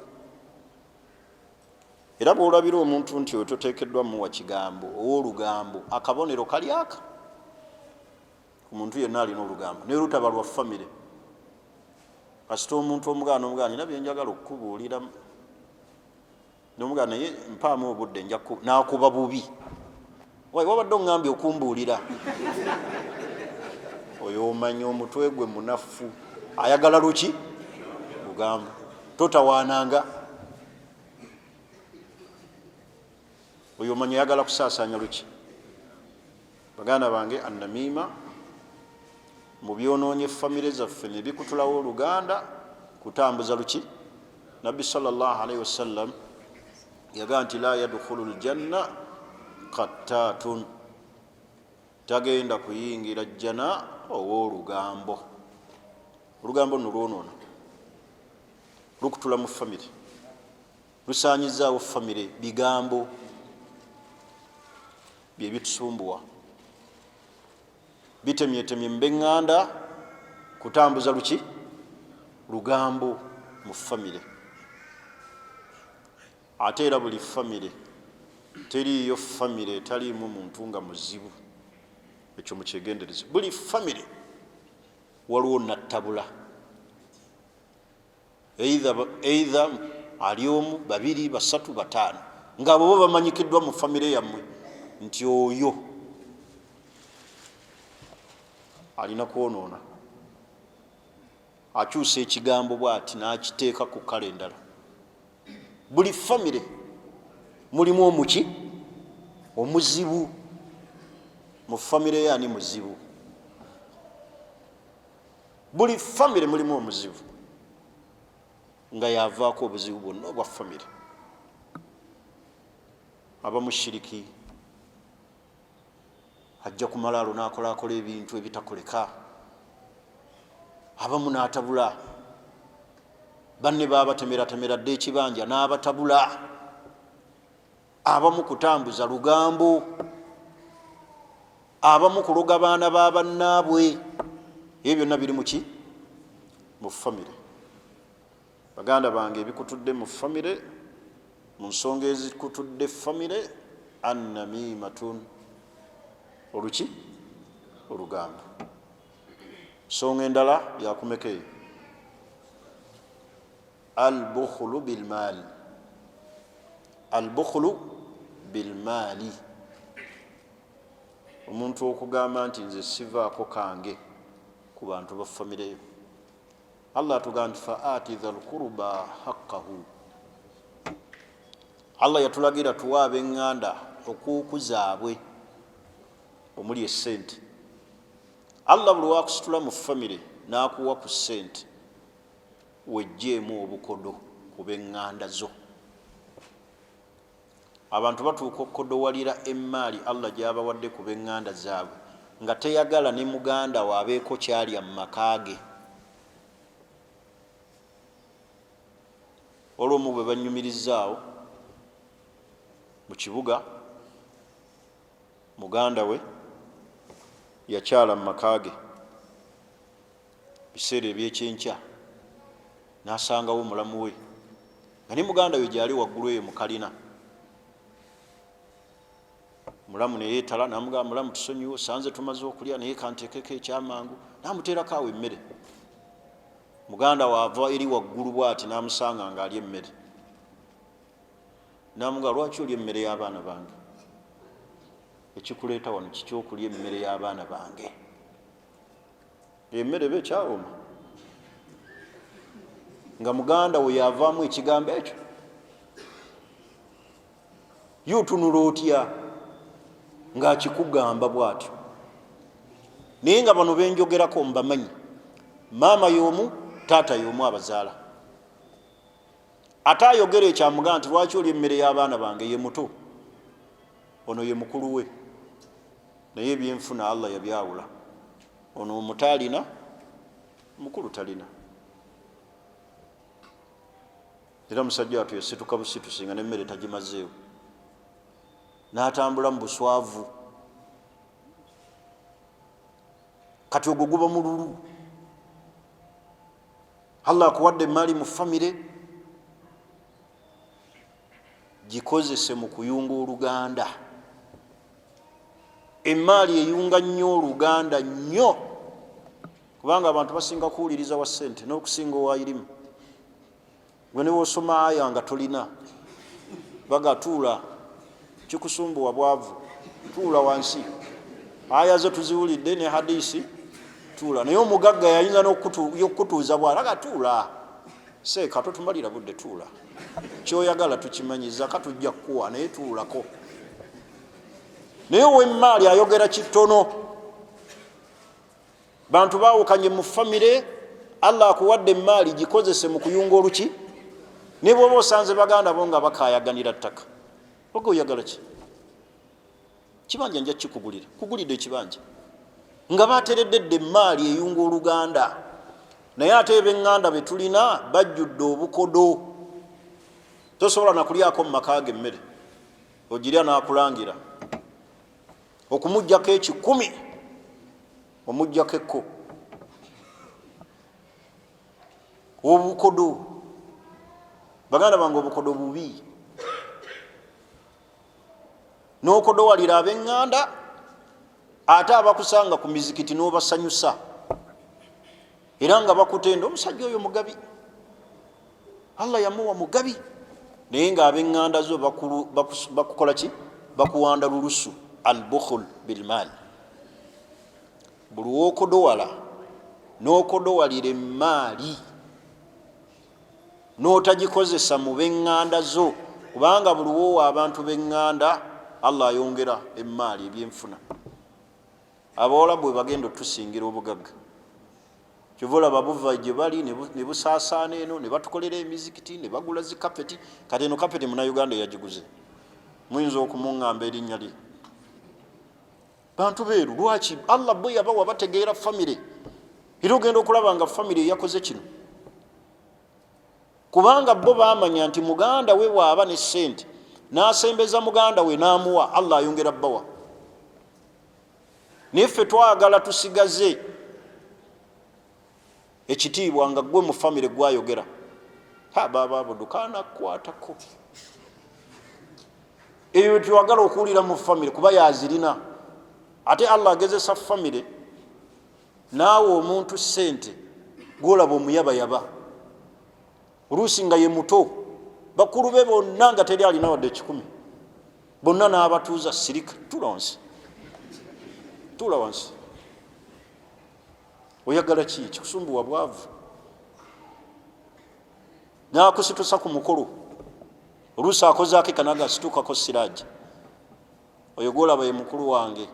Era bw'olabira omuntu nti oyo toteekeddwa muwa kigambo ow'olugambo akabonero kali aka omuntu yenna alina olugambo naye lutaba lwa famire. Kasita omuntu omugaana nina bye njagala okukubuulira n'omugaana naye mpaamu obudde n'akuba bubi wayi wabadde oŋŋambye okumbuulira oyo omanya omutwe gwe munafu ayagala luki lugambo totawaananga oyo omanya ayagala kusaasaanya luki. Baganda bange annamiima mu byonoonye famire zaffe ne bikutulawo oluganda kutambuza luki. Nabbi sallallahu alaihi wasallam yagaa nti la yadkhulu ljanna qattaatun tagenda kuyingira jjana ow'olugambo. Olugambo nno lwonoona lukutula mu famire lusaanyizaawo famire bigambo byebitusumbuwa bitemyetemye mbeŋŋanda kutambuza luki lugambo mu famire. Ate era buli famire teriiyo famire etaliimu muntu nga muzibu. Ekyo mukyegendereze buli famire waliwo nattabula eitha ali omu babiri basatu bataano nga bo bamanyikiddwa mu famire yammwe nti oyo alina kwonoona akyusa ekigambo bw'ati n'akiteeka ku kala endala. Buli famire mulimu omuki omuzibu. Mu famire yaani muzibu? Buli famire mulimu omuzibu nga yavaako obuzibu bwonna obwa famire. Abamushiriki ajja ku malaalo n'akolakola ebintu ebitakoleka, abamu n'atabula banne baabatemeratemera dde ekibanja n'abatabula, abamu kutambuza lugambo, abamu kuloga baana ba bannaabwe. Ebyo byonna biri muki mu famire. Baganda bange ebikutudde mu famire mu nsonga ezikutudde famire annamimatun oluki olugambo. Nsonga endala yakumekeyo albukhulu bilmaali. Albukhulu bilmaali omuntu okugamba nti nze sivaako kange ku bantu ba famireyo. Allah atugamba nti faati dhal quruba haqqahu. Allah yatulagira tuwa ab'eŋŋanda okukuzaabwe omuli essente. Allah buli wakusitula mu famire n'akuwa ku ssente wejjeemu obukodo ku b'eŋŋanda zo. Abantu batuuka okukodowalira emmaali Allah gy'abawadde ku b'eŋŋanda zaabwe nga teyagala ne muganda waabeeko kyalya mu maka ge. Olw'omu bwe bannyumirizzaawo mu kibuga, muganda we yakyala mu maka ge biseera ebyekyenkya n'asangawo mulamu we nga ne muganda we gyali waggulu eyo mu kalina. Mulamu ne yeetala n'amugamba, mulamu tusonyiwe, sanze tumaze okulya naye kanteekeko ekyamangu, n'amuteerako awo emmere. Muganda waava eri waggulu bw'ati n'amusanga ng'alya emmere. N'amugamba, lwaki olya emmere y'abaana bange? Ekikuleeta wano kiki okulya emmere y'abaana bange? Emmere eba ekyawoma. Nga muganda we yavaamu ekigambo ekyo. Y'otunula otya ng'akikugamba bw'atyo? Naye nga bano benjogerako mbamanyi maama y'omu taata y'omu abazaala. Ate ayogera ekyamugamba nti lwaki oli emmere y'abaana bange ye muto, ono ye mukulu we, naye ebyenfuna Allah yabyawula, ono omuto alina, mukulu talina. Era musajja wattu yasituka busitusi nga n'emmere tagimazeewo, n'atambula mu buswavu. Kati ogwo guba mululu. Allah akuwadde emmaali mu famire, gikozese mu kuyunga oluganda. Emmaali eyunga nnyo oluganda nnyo, kubanga abantu basinga kuwuliriza wa ssente n'okusinga owayirimu. Gwe ne wosoma aya nga tolina bagatuula, kikusumbuwa bwavu, tuula wansi. Aya zo tuziwulidde ne hadisi, tuula. Naye omugagga yayinza n'okukutuuza bw'alaga tuula, seeka totumalira budde, tuula. Kyoyagala tukimanyiza, katujja kukuwa naye tuulako. Naye ow'emmaali ayogera kitono. Bantu baawukanye mu famire, Allah akuwadde emmaali gikozese mu kuyunga oluki. Ne bw'oba osanze baganda bo nga bakaayaganira ttaka, oge oyagala ki? Kibanja nja kikugulira, kugulidde ekibanja nga batereddedde emmaali eyunga oluganda. Naye ate eb'eŋŋanda be tulina bajjudde obukodo. Tosobola nakulyako mu maka ge emmere, ogirya n'akulangira. Okumuggyako 10 omuggyako ekko. Obukodo, baganda bange, obukodo bubi. N'okodowalira ab'eŋŋanda, ate abakusanga ku mizikiti n'obasanyusa, era nga bakutenda omusajja oyo mugabi, Allah yamuwa mugabi. Naye nga ab'eŋŋanda zo bakukola ki? Bakuwanda lulusu, al-bukhul bilmal. Buli wokodowala n'okodowalira emmaali n'otagikozesa mu b'eŋŋanda zo, kubanga buli wowa abantu b'eŋŋanda Allah ayongera emmaali, ebyenfuna. Abawalabu bwe bagenda otusingira obugagga, kyova olaba buva gye bali ne busaasaana eno, ne batukolera emizikiti, ne bagula zi kapeti. Kati eno kapeti Munnayuganda yagiguze, muyinza okumuŋŋamba erinnya lye. Bantu beeru, lwaki? Allah bwe yabawa bategeera famire, era ogenda okulaba nga famire yakoze kino, kubanga bo baamanya nti muganda we bw'aba ne ssente n'asembeza muganda we n'amuwa, Allah ayongera bbawa. Naye ffe twagala tusigaze ekitiibwa nga gwe mu famire gwayogera, baba budukaana kukwatako. Eyo twagala okuwulira mu famire kuba yazirina. Ate Allah agezesa famire, naawe omuntu ssente gwolaba omuyabayaba, oluusi nga ye muto, bakulu be bonna nga teri alina wadde 10, bonna n'abatuuza sirika, tuula wansi, tuula wansi. Oyagala ki? Kikusumbuwa bwavu. N'akusitusa ku mukolo, oluusi akozaako ekanaga asituukako siraaji. Oyo gwolaba ye mukulu wange,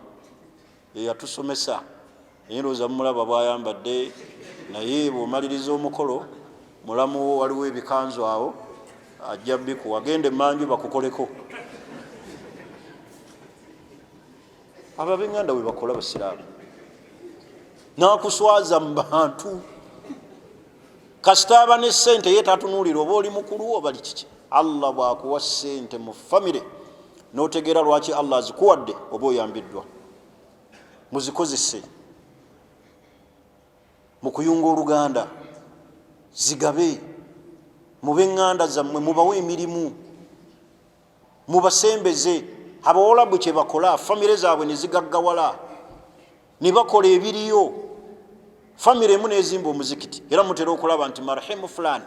ye yatusomesa, naye ndowooza mumulaba bw'ayambadde, naye bw'omaliriza omukolo mulamu waliwo ebikanzu awo, ajja biku, wagenda emanju bakukoleko. Abo ab'eŋŋanda bwe bakola basiraamu, n'akuswaza mu bantu. Kasita aba ne ssente ye tatunuulira oba oli mukulu oba li kiki. Allah bw'akuwa ssente mu famire n'otegeera lwaki Allah azikuwadde, oba oyambiddwa. Muzikozese mu kuyunga oluganda, zigabe mu b'eŋŋanda zammwe, mubawe emirimu, mubasembeze. Abawalabu kye bakola, famire zaabwe ne zigaggawala, ne bakola ebiriyo. Famire emu n'ezimba omuzikiti, era mutera okulaba nti marhemu fulani,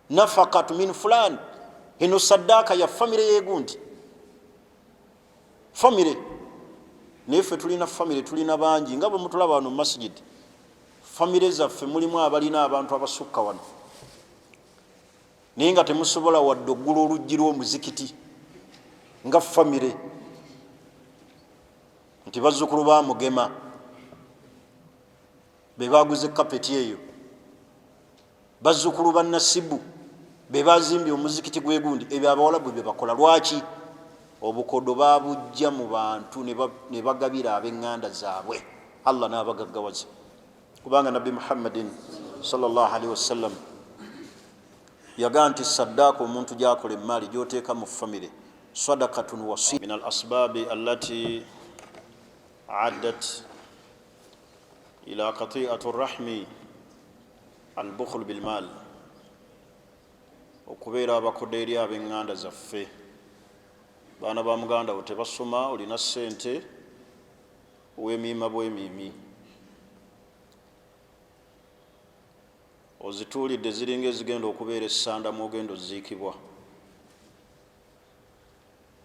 nafakatu min fulani, eno saddaaka ya famire y'egundi. Famire, naye ffe tulina famire, tulina bangi nga bwe mutulaba wano mu masjidi. Famire zaffe mulimu abalina abantu abasukka wano, naye nga temusobola wadde oggula oluggi lw'omuzikiti nga famire, nti bazzukulu ba Mugema. bebaguze kapeti eyo, bazzukulu ba Nasibu bebazimbye omuzikiti gwegundi. Ebyo Abawalabu bebakola. Lwaki? Obukodo babujja mu bantu ne bagabira ab'eŋŋanda zaabwe. Allah n'abagaggawaza, kubanga Nabbi Muhammadin sallallahu alaihi wasallam yagaa nti saddaaka omuntu gyakola emaali gyoteeka mu famire sadaqatun wasi min al asbaabi allati addat ila qati'ati rahmi al bukhul bil mal, okubeera abakodo eri ab'eŋŋanda zaffe. Baana ba muganda wo tebasoma, olina ssente wemiima bwemiimi, ozituulidde ziringa ezigenda okubeera essanda mu ogenda oziikibwa.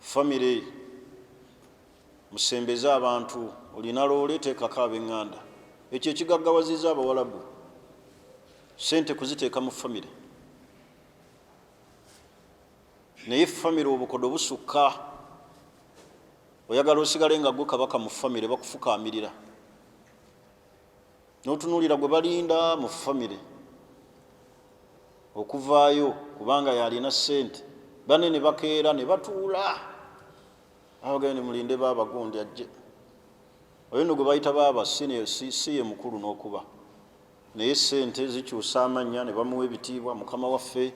Famire musembeze abantu, olina loole teekako ab'eŋŋanda. Ekyo ekigaggawaziza Abawalabu, sente kuziteeka mu famire. Naye famire obukodo busukka, oyagala osigale nga gwe kabaka mu famire, bakufukaamirira. N'otunuulira gwe balinda mu famire okuvaayo, kubanga yalina ssente. Bane ne bakeera ne batuula, abagenda mulinde baaba gundi ajje. Oyo nno gwe bayita baaba si ye mukulu n'okuba, naye ssente zikyusa amannya, ne bamuwa ebitiibwa. Mukama waffe,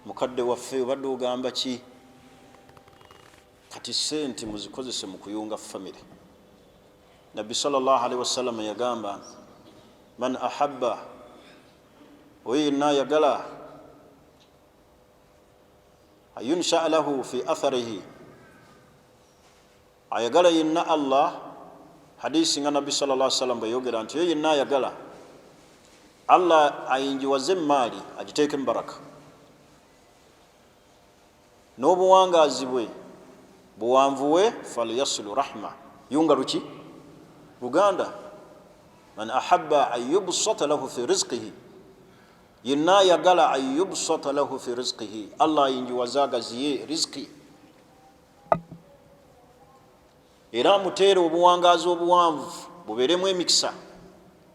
mukadde waffe, obadde ogamba ki? Kati ssente muzikozese mu kuyunga famire. Nabbi sallallahu alaihi wasallam yagamba, man ahabba, oyo yenna ayagala, ayunsha lahu fi atharihi, ayagala yenna Allah. Hadisi nga Nabbi sallallahu alaihi wasallam bweyogera nti oyo yenna ayagala Allah ayinjiwaze emaali agiteeke mu baraka, n'obuwangaazi bwe buwanvuwe, falyasilu rahma, yunga luki? Luganda. Man ahabba an yubsata lahu fi rizqihi, yenna ayagala an yubsata lahu fi rizqihi, Allah ayinjiwaze agaziye rizqi, era amuteere obuwangaazi obuwanvu bubeeremu emikisa.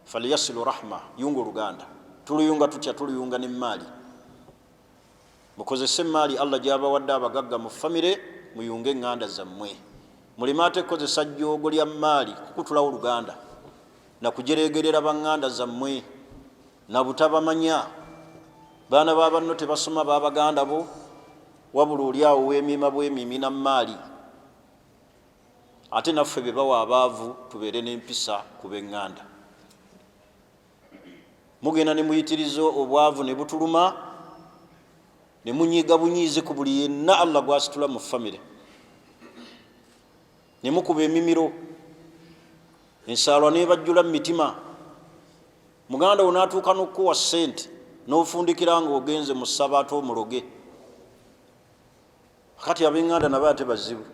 Falyasilu rahma, yunga oluganda. Tuluyunga tutya? Tuluyunga n'emaali. Mukozese emaali Allah gyabawadde abagagga mu famire, muyunge eŋŋanda zammwe. Mulime ate kukozesa jjoogo lya maali kukutulawo Luganda na kujeregerera baŋŋanda zammwe na butabamanya. Baana ba banno tebasoma babaganda bo, wabula oli awo wemiima bwemiimi na maali. Ate naffe be bawa abaavu tubeere n'empisa ku b'eŋŋanda. Mugenda ne muyitiriza obwavu ne butuluma, ne munyiiga bunyiizi ku buli yenna Allah gwasitula mu famire, ne mukuba emimiro, ensaalwa n'ebajjula mu mitima. Muganda wo n'atuuka n'okukuwa ssente n'ofundikira ng'ogenze mu ssabaato omuloge. Kati ab'eŋŋanda nabo ate bazibu.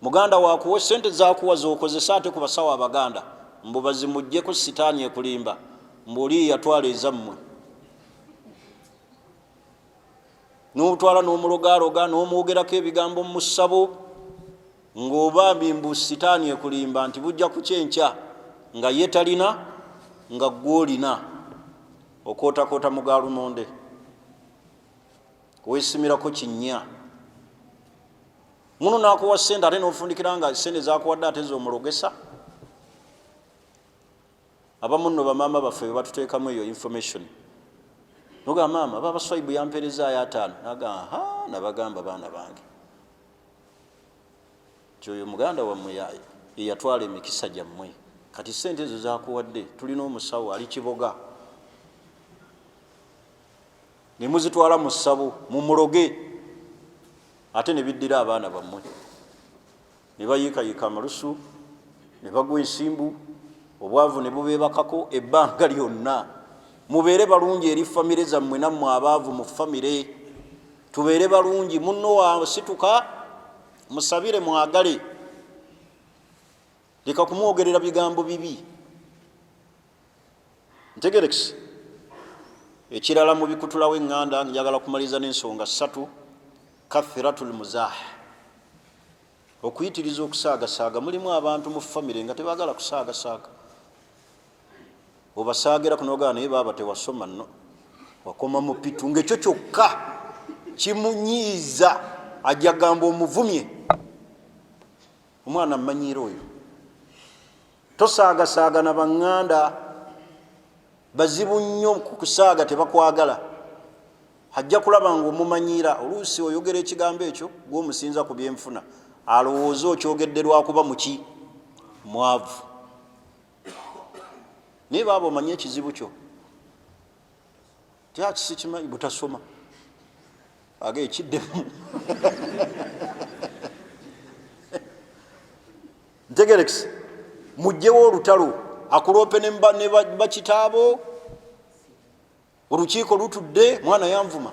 Muganda waakuwa ssente zaakuwa z'okozesa ate ku basawo Abaganda, mbu bazimuggyeko sitaani ekulimba, mbu oli yatwala ezammwe. N'obutwala n'omulogaloga n'omwogerako ebigambo mu ssabo, ng'obambi mbu sitaani ekulimba nti bujja ku kyenkya nga ye talina nga gw'olina, okootakoota mu gaalumonde, weesimirako kinnya. Muno n'akuwa ssente ate n'ofundikira nga ssente zaakuwadde ate z'omulogesa. Abamu nno bamaama baffe be batuteekamu eyo information. Noga maama baba Swaibu yampeerezaayo 5, naga nabagamba baana bange, kyoyo muganda wammwe yatwala emikisa gyammwe. Kati ssente ezo zaakuwadde, tulina omusawo ali Kiboga, ne muzitwala mu ssabo mumuloge, ate ne biddira abaana bammwe, ne bayiikayiika amalusu, ne bagwa ensimbu, obwavu ne bubeebakako ebbanga lyonna. Mubeere balungi eri famire zammwe, nammwe abaavu mu famire tubeere balungi. Munno wasituka musabire, mwagale, leka kumwogerera bigambo bibi. Ntegerekisi ekirala mu bikutulawo eŋŋanda, njagala kumaliza n'ensonga 3. Kathiratul muzah, okuyitiriza okusaagasaaga. Mulimu abantu mu famire nga tebaagala kusaagasaaga. obasaagira kunogaa naye baaba tewasoma nno wakoma mu pitu ngekyo kyokka kimunyiiza ajja gamba omuvumye omwana mmanyiira oyo. Tosaagasaaga na baŋŋanda bazibu nnyo ku kusaaga tebakwagala. Ajja kulaba ng'omumanyiira oluusi oyogera ekigambo ekyo gw'omusinza ku byenfuna alowooza okyogedde lwakuba muki mwavu naye baaba omanye ekizibu kyo tyaki sikimanyi butasoma aga ekiddemu ntegerekisi mugjewo olutalo akuloope ne bakitaabo olukiiko lutudde mwana yanvuma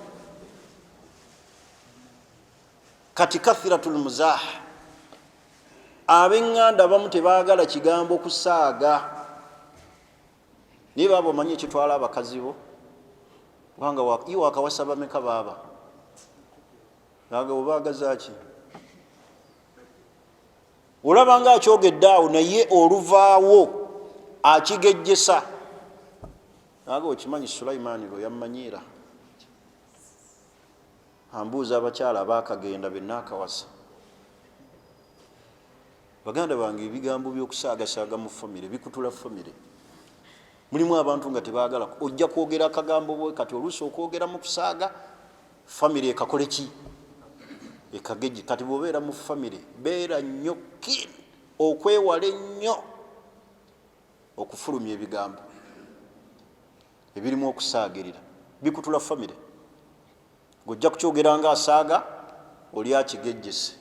kati kathiratul muzah. Ab'eŋŋanda abamu tebaagala kigambo kusaaga naye baaba omanye ekitwala abakazi bo kubanga iwakawasa bameka baaba aga obaagazaaki olaba nga akyogedde awo naye oluvaawo akigejjesa aga okimanyi Sulaimaani lwe yammanyiira ambuuza abakyala abaakagenda bennaakawasa baganda bange ebigambo by'okusaagasaaga mu famire bikutula famire. Mulimu abantu nga tebaagala ojja kwogera akagambo bwe kati oluusi okwogera mu kusaaga famire ekakole ki ekagejje. Kati bw'obeera mu famire beera nnyo kiri okwewala ennyo okufulumya ebigambo ebirimu okusaagirira bikutula famire. Ng'ojja kukyogera nga asaaga oli akigejjese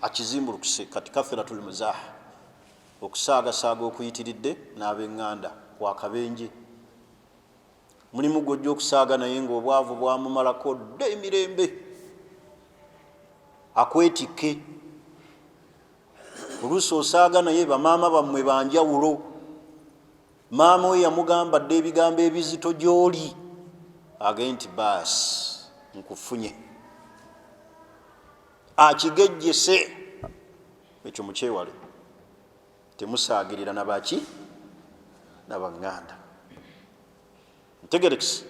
akizimbulukuse. Kati kathiratul muzah okusaagasaaga okuyitiridde n'ab'eŋŋanda kwakabenje. Mulimu gw'ojja okusaaga naye ng'obwavu bwamumalako dda emirembe akwetikke. Oluusi osaaga naye bamaama bammwe banjawulo. Maama we yamugamba dda ebigambo ebizito gy'oli agaye nti baasi nkufunye akigejjese. Ekyo mukyewale temusaagirira nabaki nabaŋŋanda. Ntegerekisi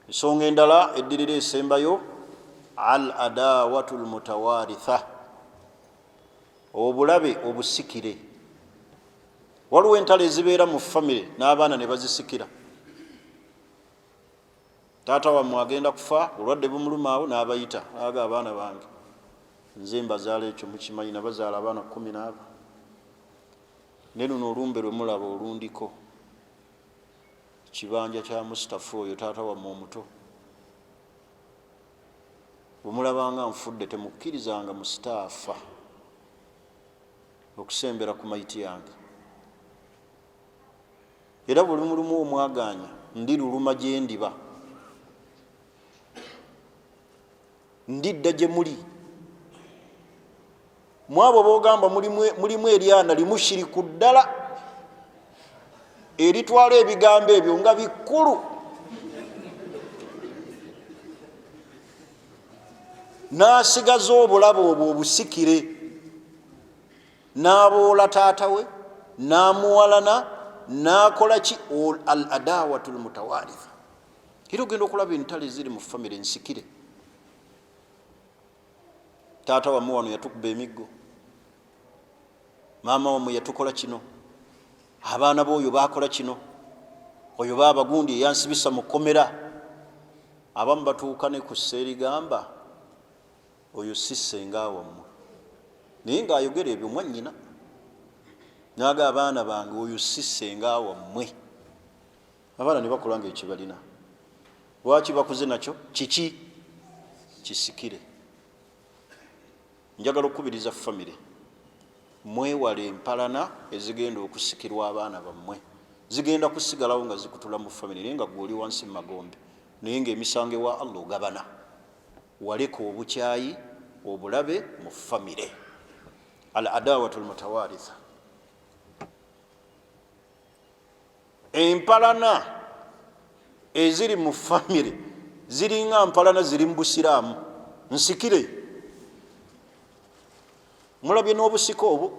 ensonga endala eddirira esembayo al adawatul mutawaritha obulabe obusikire. Waliwo entalo ezibeera mu famire n'abaana ne bazisikira. Taata wammwe agenda kufa olwadde bumulumaawo n'abayita aga abaana bange nze mbazaala ekyo mukimanyi nabazaala abaana 14 ne luno olumbe lwe mulaba olundiko kibanja kya Mustafa oyo taata wammwe omuto bwemulabanga nfudde temukkirizanga mustaafa okusembera ku mayiti yange era buli mulumu omwaganya ndi luluma gye ndiba ndidda gye muli mwabo bogamba mulimu eryana limushiriku ddala eritwala ebigambo ebyo nga bikulu n'asigaza obulabe obwo obusikire n'aboola taata we n'amuwalana n'akola ki al adawatul mutawaritha. Era ogenda okulaba entalo eziri mu famire nsikire. Taata wammwe wano yatukuba emiggo, maama wammwe yatukola kino, abaana b'oyo baakola kino, oyo baabagundi eyansibisa mu kkomera. Abamu batuuka ne ku sseerigamba oyo si ssenga wammwe naye ng'ayogera ebyo mwannyina n'aga abaana bange oyo si ssenga wammwe. Abaana ne bakola nga ekibalina. Lwaki bakuze nakyo kiki kisikire. Njagala okukubiriza famire mwewale empalana ezigenda okusikirwa abaana bammwe. Zigenda kusigalawo nga zikutula mu famire naye nga gw'oli wansi mu magombe naye ng'emisango ewa Allah ogabana. Waleka obukyayi obulabe mu famire. Al adawatul mutawaritha. Empalana eziri mu famire ziringa mpalana ziri mu busiraamu nsikire. Mulabye n'obusiko obwo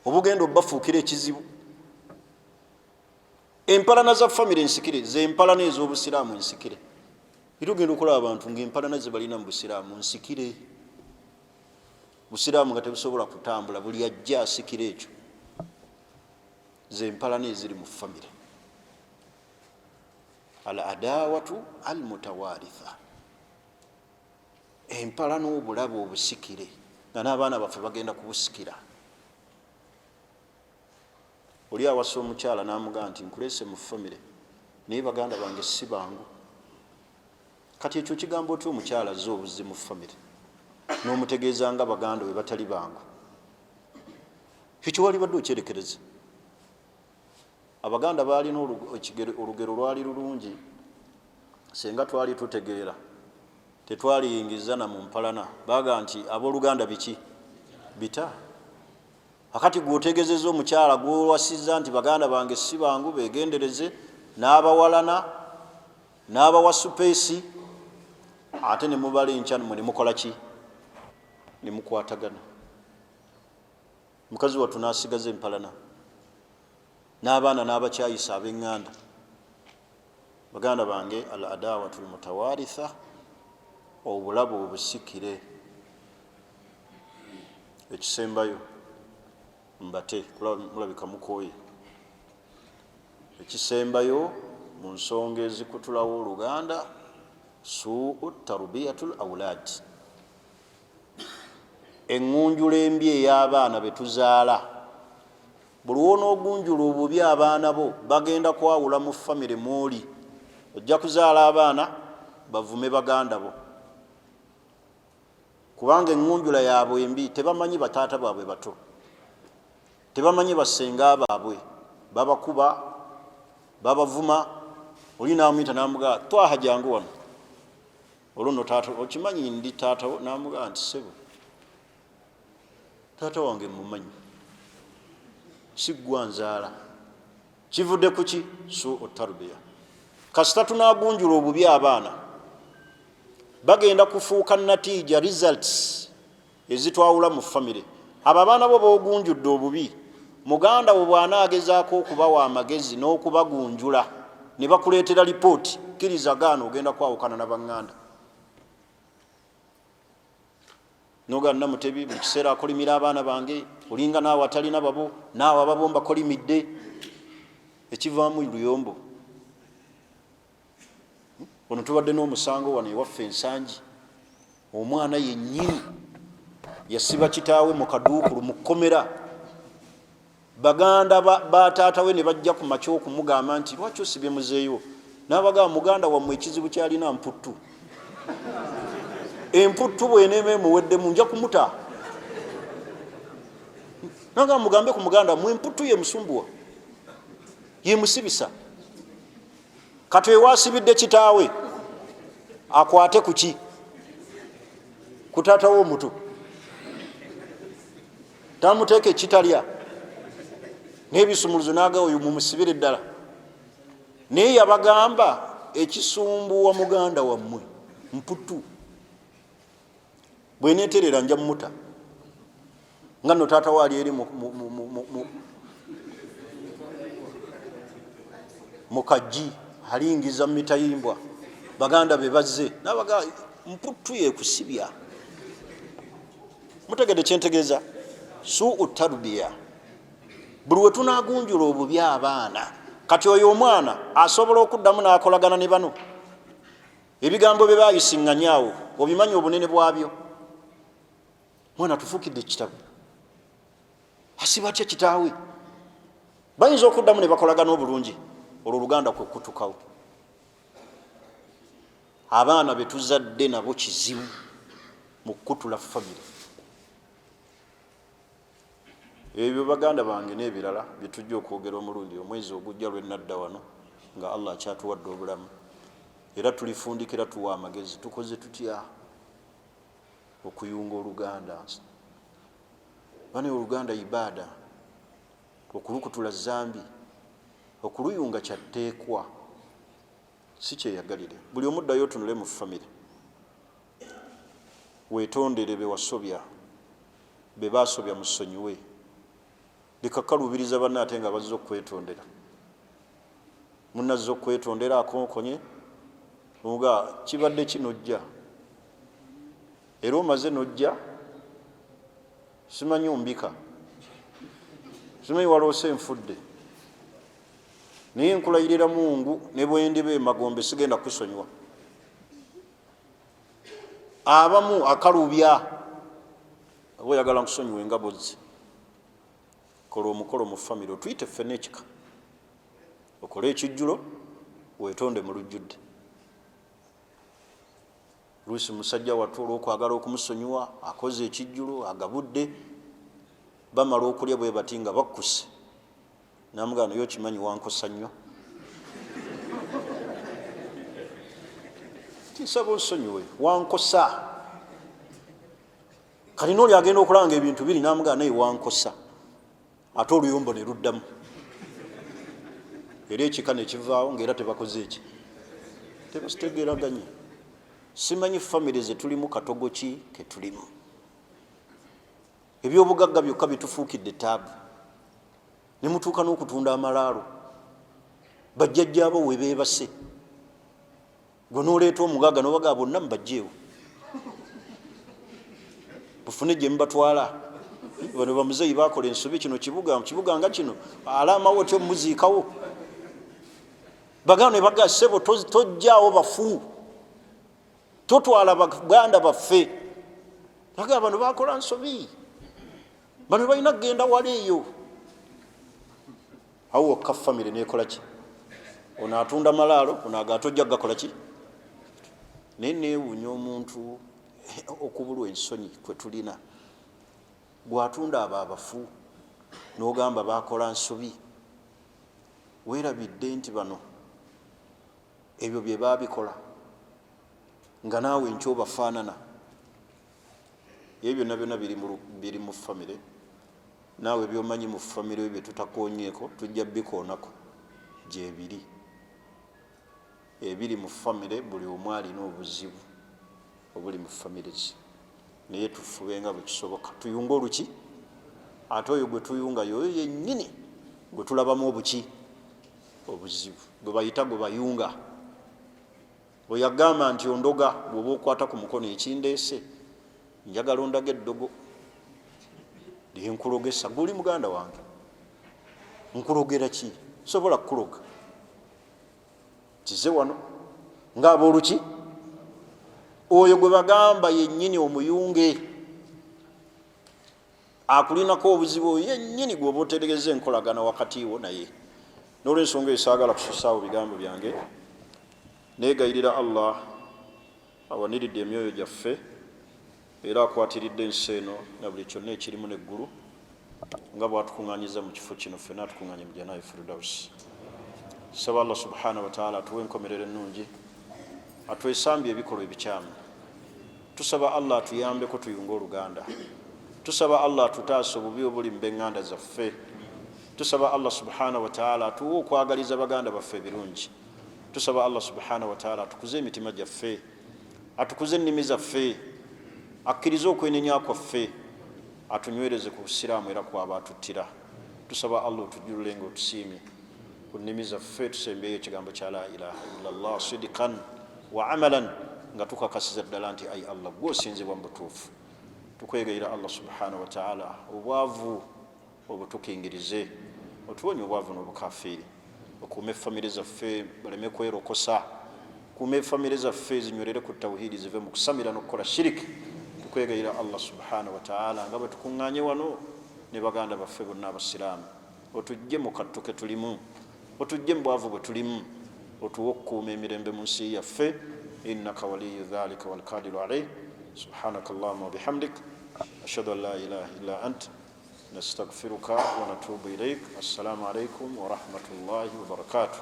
obugenda obafuukira ekizibu empalana za famire nsikire zempalana ez'obusiraamu nsikire itugenda okulaba abantu ng'empalana ze balina mu busiraamu nsikire busiraamu nga tebusobola kutambula buli ajja asikire ekyo zempalana eziri mu famire al adawatu al mutawaritha empalana obulabe obusikire nga n'abaana baffe bagenda kubusikira oli awasa omukyala n'amugaa nti nkulese mu famire naye baganda bange si bangu kati ekyo kigambo otya omukyala azze obuzzi mu famire n'omutegeeza nga baganda we batali bangu ekyo wali badde okyerekereza abaganda baalina olugero lwali lulungi senga twali tutegeera tetwaliyingiza na mu mpalana baga nti abooluganda biki bita akati gwotegezeza omukyala gwowasiza nti baganda bange si bangu begendereze n'abawalana n'abawa supeesi ate nemubala enkya mwe nemukola ki nemukwatagana mukazi wattu n'asigaza empalana n'abaana n'abakyayisa ab'eŋŋanda baganda bange al adawatu mutawaritha obulabe obusikire ekisembayo mbate mulabika mukooye ekisembayo mu nsonga ezikutulawo oluganda suu tarbiyatul awlad eŋŋunjula embi ey'abaana betuzaala buli wonoogunjula obubi abaana bo bagenda kwawula mu famire mwoli ojja kuzaala abaana bavume baganda bo kubanga eŋŋunjula yaabwe embi tebamanyi bataata baabwe bato tebamanyi basenga baabwe babakuba babavuma oli namuyita namugaa twaha jangu wano olwono taata okimanyi ndi taata namugaa nti sebo taata wange mumanyi siggwa nzaala kivudde kuki suu tarbiya kasita tunagunjula obubi abaana bagenda kufuuka natiija results ezitwawula mu famire abo abaana bo bogunjudde obubi muganda wo bw'anaagezaako okubawa amagezi n'okubagunjula ne bakuleetera lipooti kkiriza gaana ogenda kwawukana n'abaŋŋanda nogaana namutebi buli kiseera akolimira abaana bange olinga naawe atalina babo naawe ababo mbakolimidde ekivaamu luyombo ono tubadde n'omusango wano ewaffe ensangi omwana yennyini yasiba kitaawe mu kaduukulu mu kkomera baganda bataata we ne bajja ku makya okumugamba nti lwaki osibye muzeeyo n'abagamba muganda wammwe ekizibu kyalina mputtu emputtu bweneema emuweddemu nja kumuta nagamba mugambe ku muganda mwe emputtu ye musumbuwa ye musibisa kati ewasibidde kitaawe akwate kuki ku taata w'omutu tamuteeka ekitalya n'ebisumuluzo naga oyo mumusibire ddala naye yabagamba ekisumbuwa muganda wammwe mputtu bweneeterera nja mumuta nga nno taata waali eri mu kajji alingiza mitayimbwa baganda be bazze nabaga mputtu yekusibya mutegede kyentegeeza suu tarbiya buli we tunagunjula obubi abaana kati oyo omwana asobola okuddamu n'akolagana ne bano ebigambo bye bayisiŋŋanyaawo obimanyi obunene bwabyo mwana tufuukidde ekitabo asiba atya kitaawe bayinza okuddamu ne bakolagana obulungi olwo oluganda kwe kutukawo abaana betuzadde nabo kizibu mu kutula famire ebyo baganda bange n'ebirala byetujja okwogera omulundi omwezi ogujja lwenadda wano nga allah akyatuwadde obulamu era tulifundikira tuwa amagezi tukoze tutya okuyunga oluganda bane oluganda ibaada okulukutula zambi okuluyunga kyatteekwa si kyeyagalire buli omuddayo otunule mu famire weetondere bewasobya be basobya musonyiwe leka kalubiriza banne ate nga bazze okwetondera munazzo kwetondera akonkonye omuga kibadde kinojja era omaze nojja simanyi ombika simanyi waloose nfudde naye nkulayirira Mungu ne bwendiba emagombe sigenda kusonyiwa abamu akalubya abo oyagala nkusonyiwa engabo ze kola omukolo mu famire otuyite ffenna ekika okole ekijjulo weetonde mu lujjudde luusi musajja wattu olw'okwagala okumusonyiwa akoze ekijjulo agabudde bamala okulya bwe bati nga bakkuse namugano yo kimanyi wankosa nnyo tisaba onsonyiwe wankosa kati nooli agenda okulanga ebintu biri namugano naye wankosa ate oluyombo ne luddamu era ekika ne kivaawo ngaera tebakoze eki tebasitegeraganye simanyi famire ze tulimu katogo ki ke tulimu ebyobugagga byokka bitufuukidde taabu ne mutuuka n'okutunda amalaalo bajjajjaabo we beebase gwe nooleeta omugagga nobagaa bonna mubajjeewo bufune gye mubatwala bano bamuzeeyi bakola ensobi kino kibuga nga kino alaamawo otyo muziikawo bagano ne bagaa ssebo tojjaawo bafu totwala baganda baffe bagaa bano bakola nsobi bano balina kgenda wala eyo awo wokka famire nekola ki ono atunda malaalo ono aga tojja gakola ki naye neewuunya omuntu okubulwa ensonyi kwe tulina gwatunda abo abafu n'ogamba bakola nsobi weerabidde nti bano ebyo bye baabikola nga naawe nkyobafaanana ebyo byonna byonna biri mu famire naawe byomanyi mu famire bye tutakoonyeeko tujja bikoonako gyebiri ebiri mu famire buli omu alina obuzibu obuli mu famire ze naye tufubenga bwe kisoboka tuyunga oluki ate oyo gwe tuyunga yoyo yennyini gwe tulabamu obuki obuzibu gwe bayita gwe bayunga bwe yagamba nti ondoga bw'oba okwata ku mukono ekindeese njagala ondaga eddogo lyenkulogesa guli muganda wange nkulogera ki sobola kukuloga kize wano ng'ab'oluki oyo gwe bagamba yennyini omuyunge akulinako obuzibu oyo yennyini gweoba oteregeza enkolagana wakati wo naye n'olwensonga esaagala kususaawo bigambo byange neegayirira Allah awaniridde emyoyo gyaffe era akwatiridde ensi eno na buli kyonna ekirimu neggulu nga bwatukuŋŋaanyiza mu kifo kino ffenna atukuŋŋaanye mu janaayi firdausi saba Allah subhanahu wa ta'ala atuwe enkomerero ennungi atwesambye ebikolwa ebikyamu tusaba Allah atuyambeko tuyunga oluganda tusaba Allah atutaasa obubi obuli mu b'eŋŋanda zaffe tusaba Allah subhanahu wa ta'ala atuwe okwagaliza baganda baffe ebirungi tusaba Allah subhanahu wa ta'ala atukuze emitima gyaffe atukuze ennimi zaffe akkirize okwenenya kwaffe atunywereze ku busiraamu era kwaba atuttira tusaba Allah otujjulenga otusiimye ku nnimi zaffe tusembeyo ekigambo kya la ilaha illallah sidikan wa amalan nga tukakasiza ddala nti ayi Allah gwosinzibwa mu butuufu tukwegayira Allah subhanahu wa ta'ala obwavu obutukingirize otuwonye obwavu n'obukafiiri okuuma effamire zaffe baleme kwerokosa kuuma effamire zaffe zinywerere ku tawhidi zive mu kusamira n'okukola shiriki tukwegayira Allah subhanahu wa ta'ala nga bwe tukuŋŋaanye wano ne baganda baffe bonna abasiraamu otujje mu kattu ke tulimu otujje mu bwavu bwe tulimu otuwe okukuuma emirembe mu nsi yaffe innaka waliyu dhalika walqadiru alayh subhanaka allahumma wa bihamdik ashhadu an la ilaha illa ant nastaghfiruka wa natubu ilayk assalamu alaykum wa rahmatullahi wa barakatuh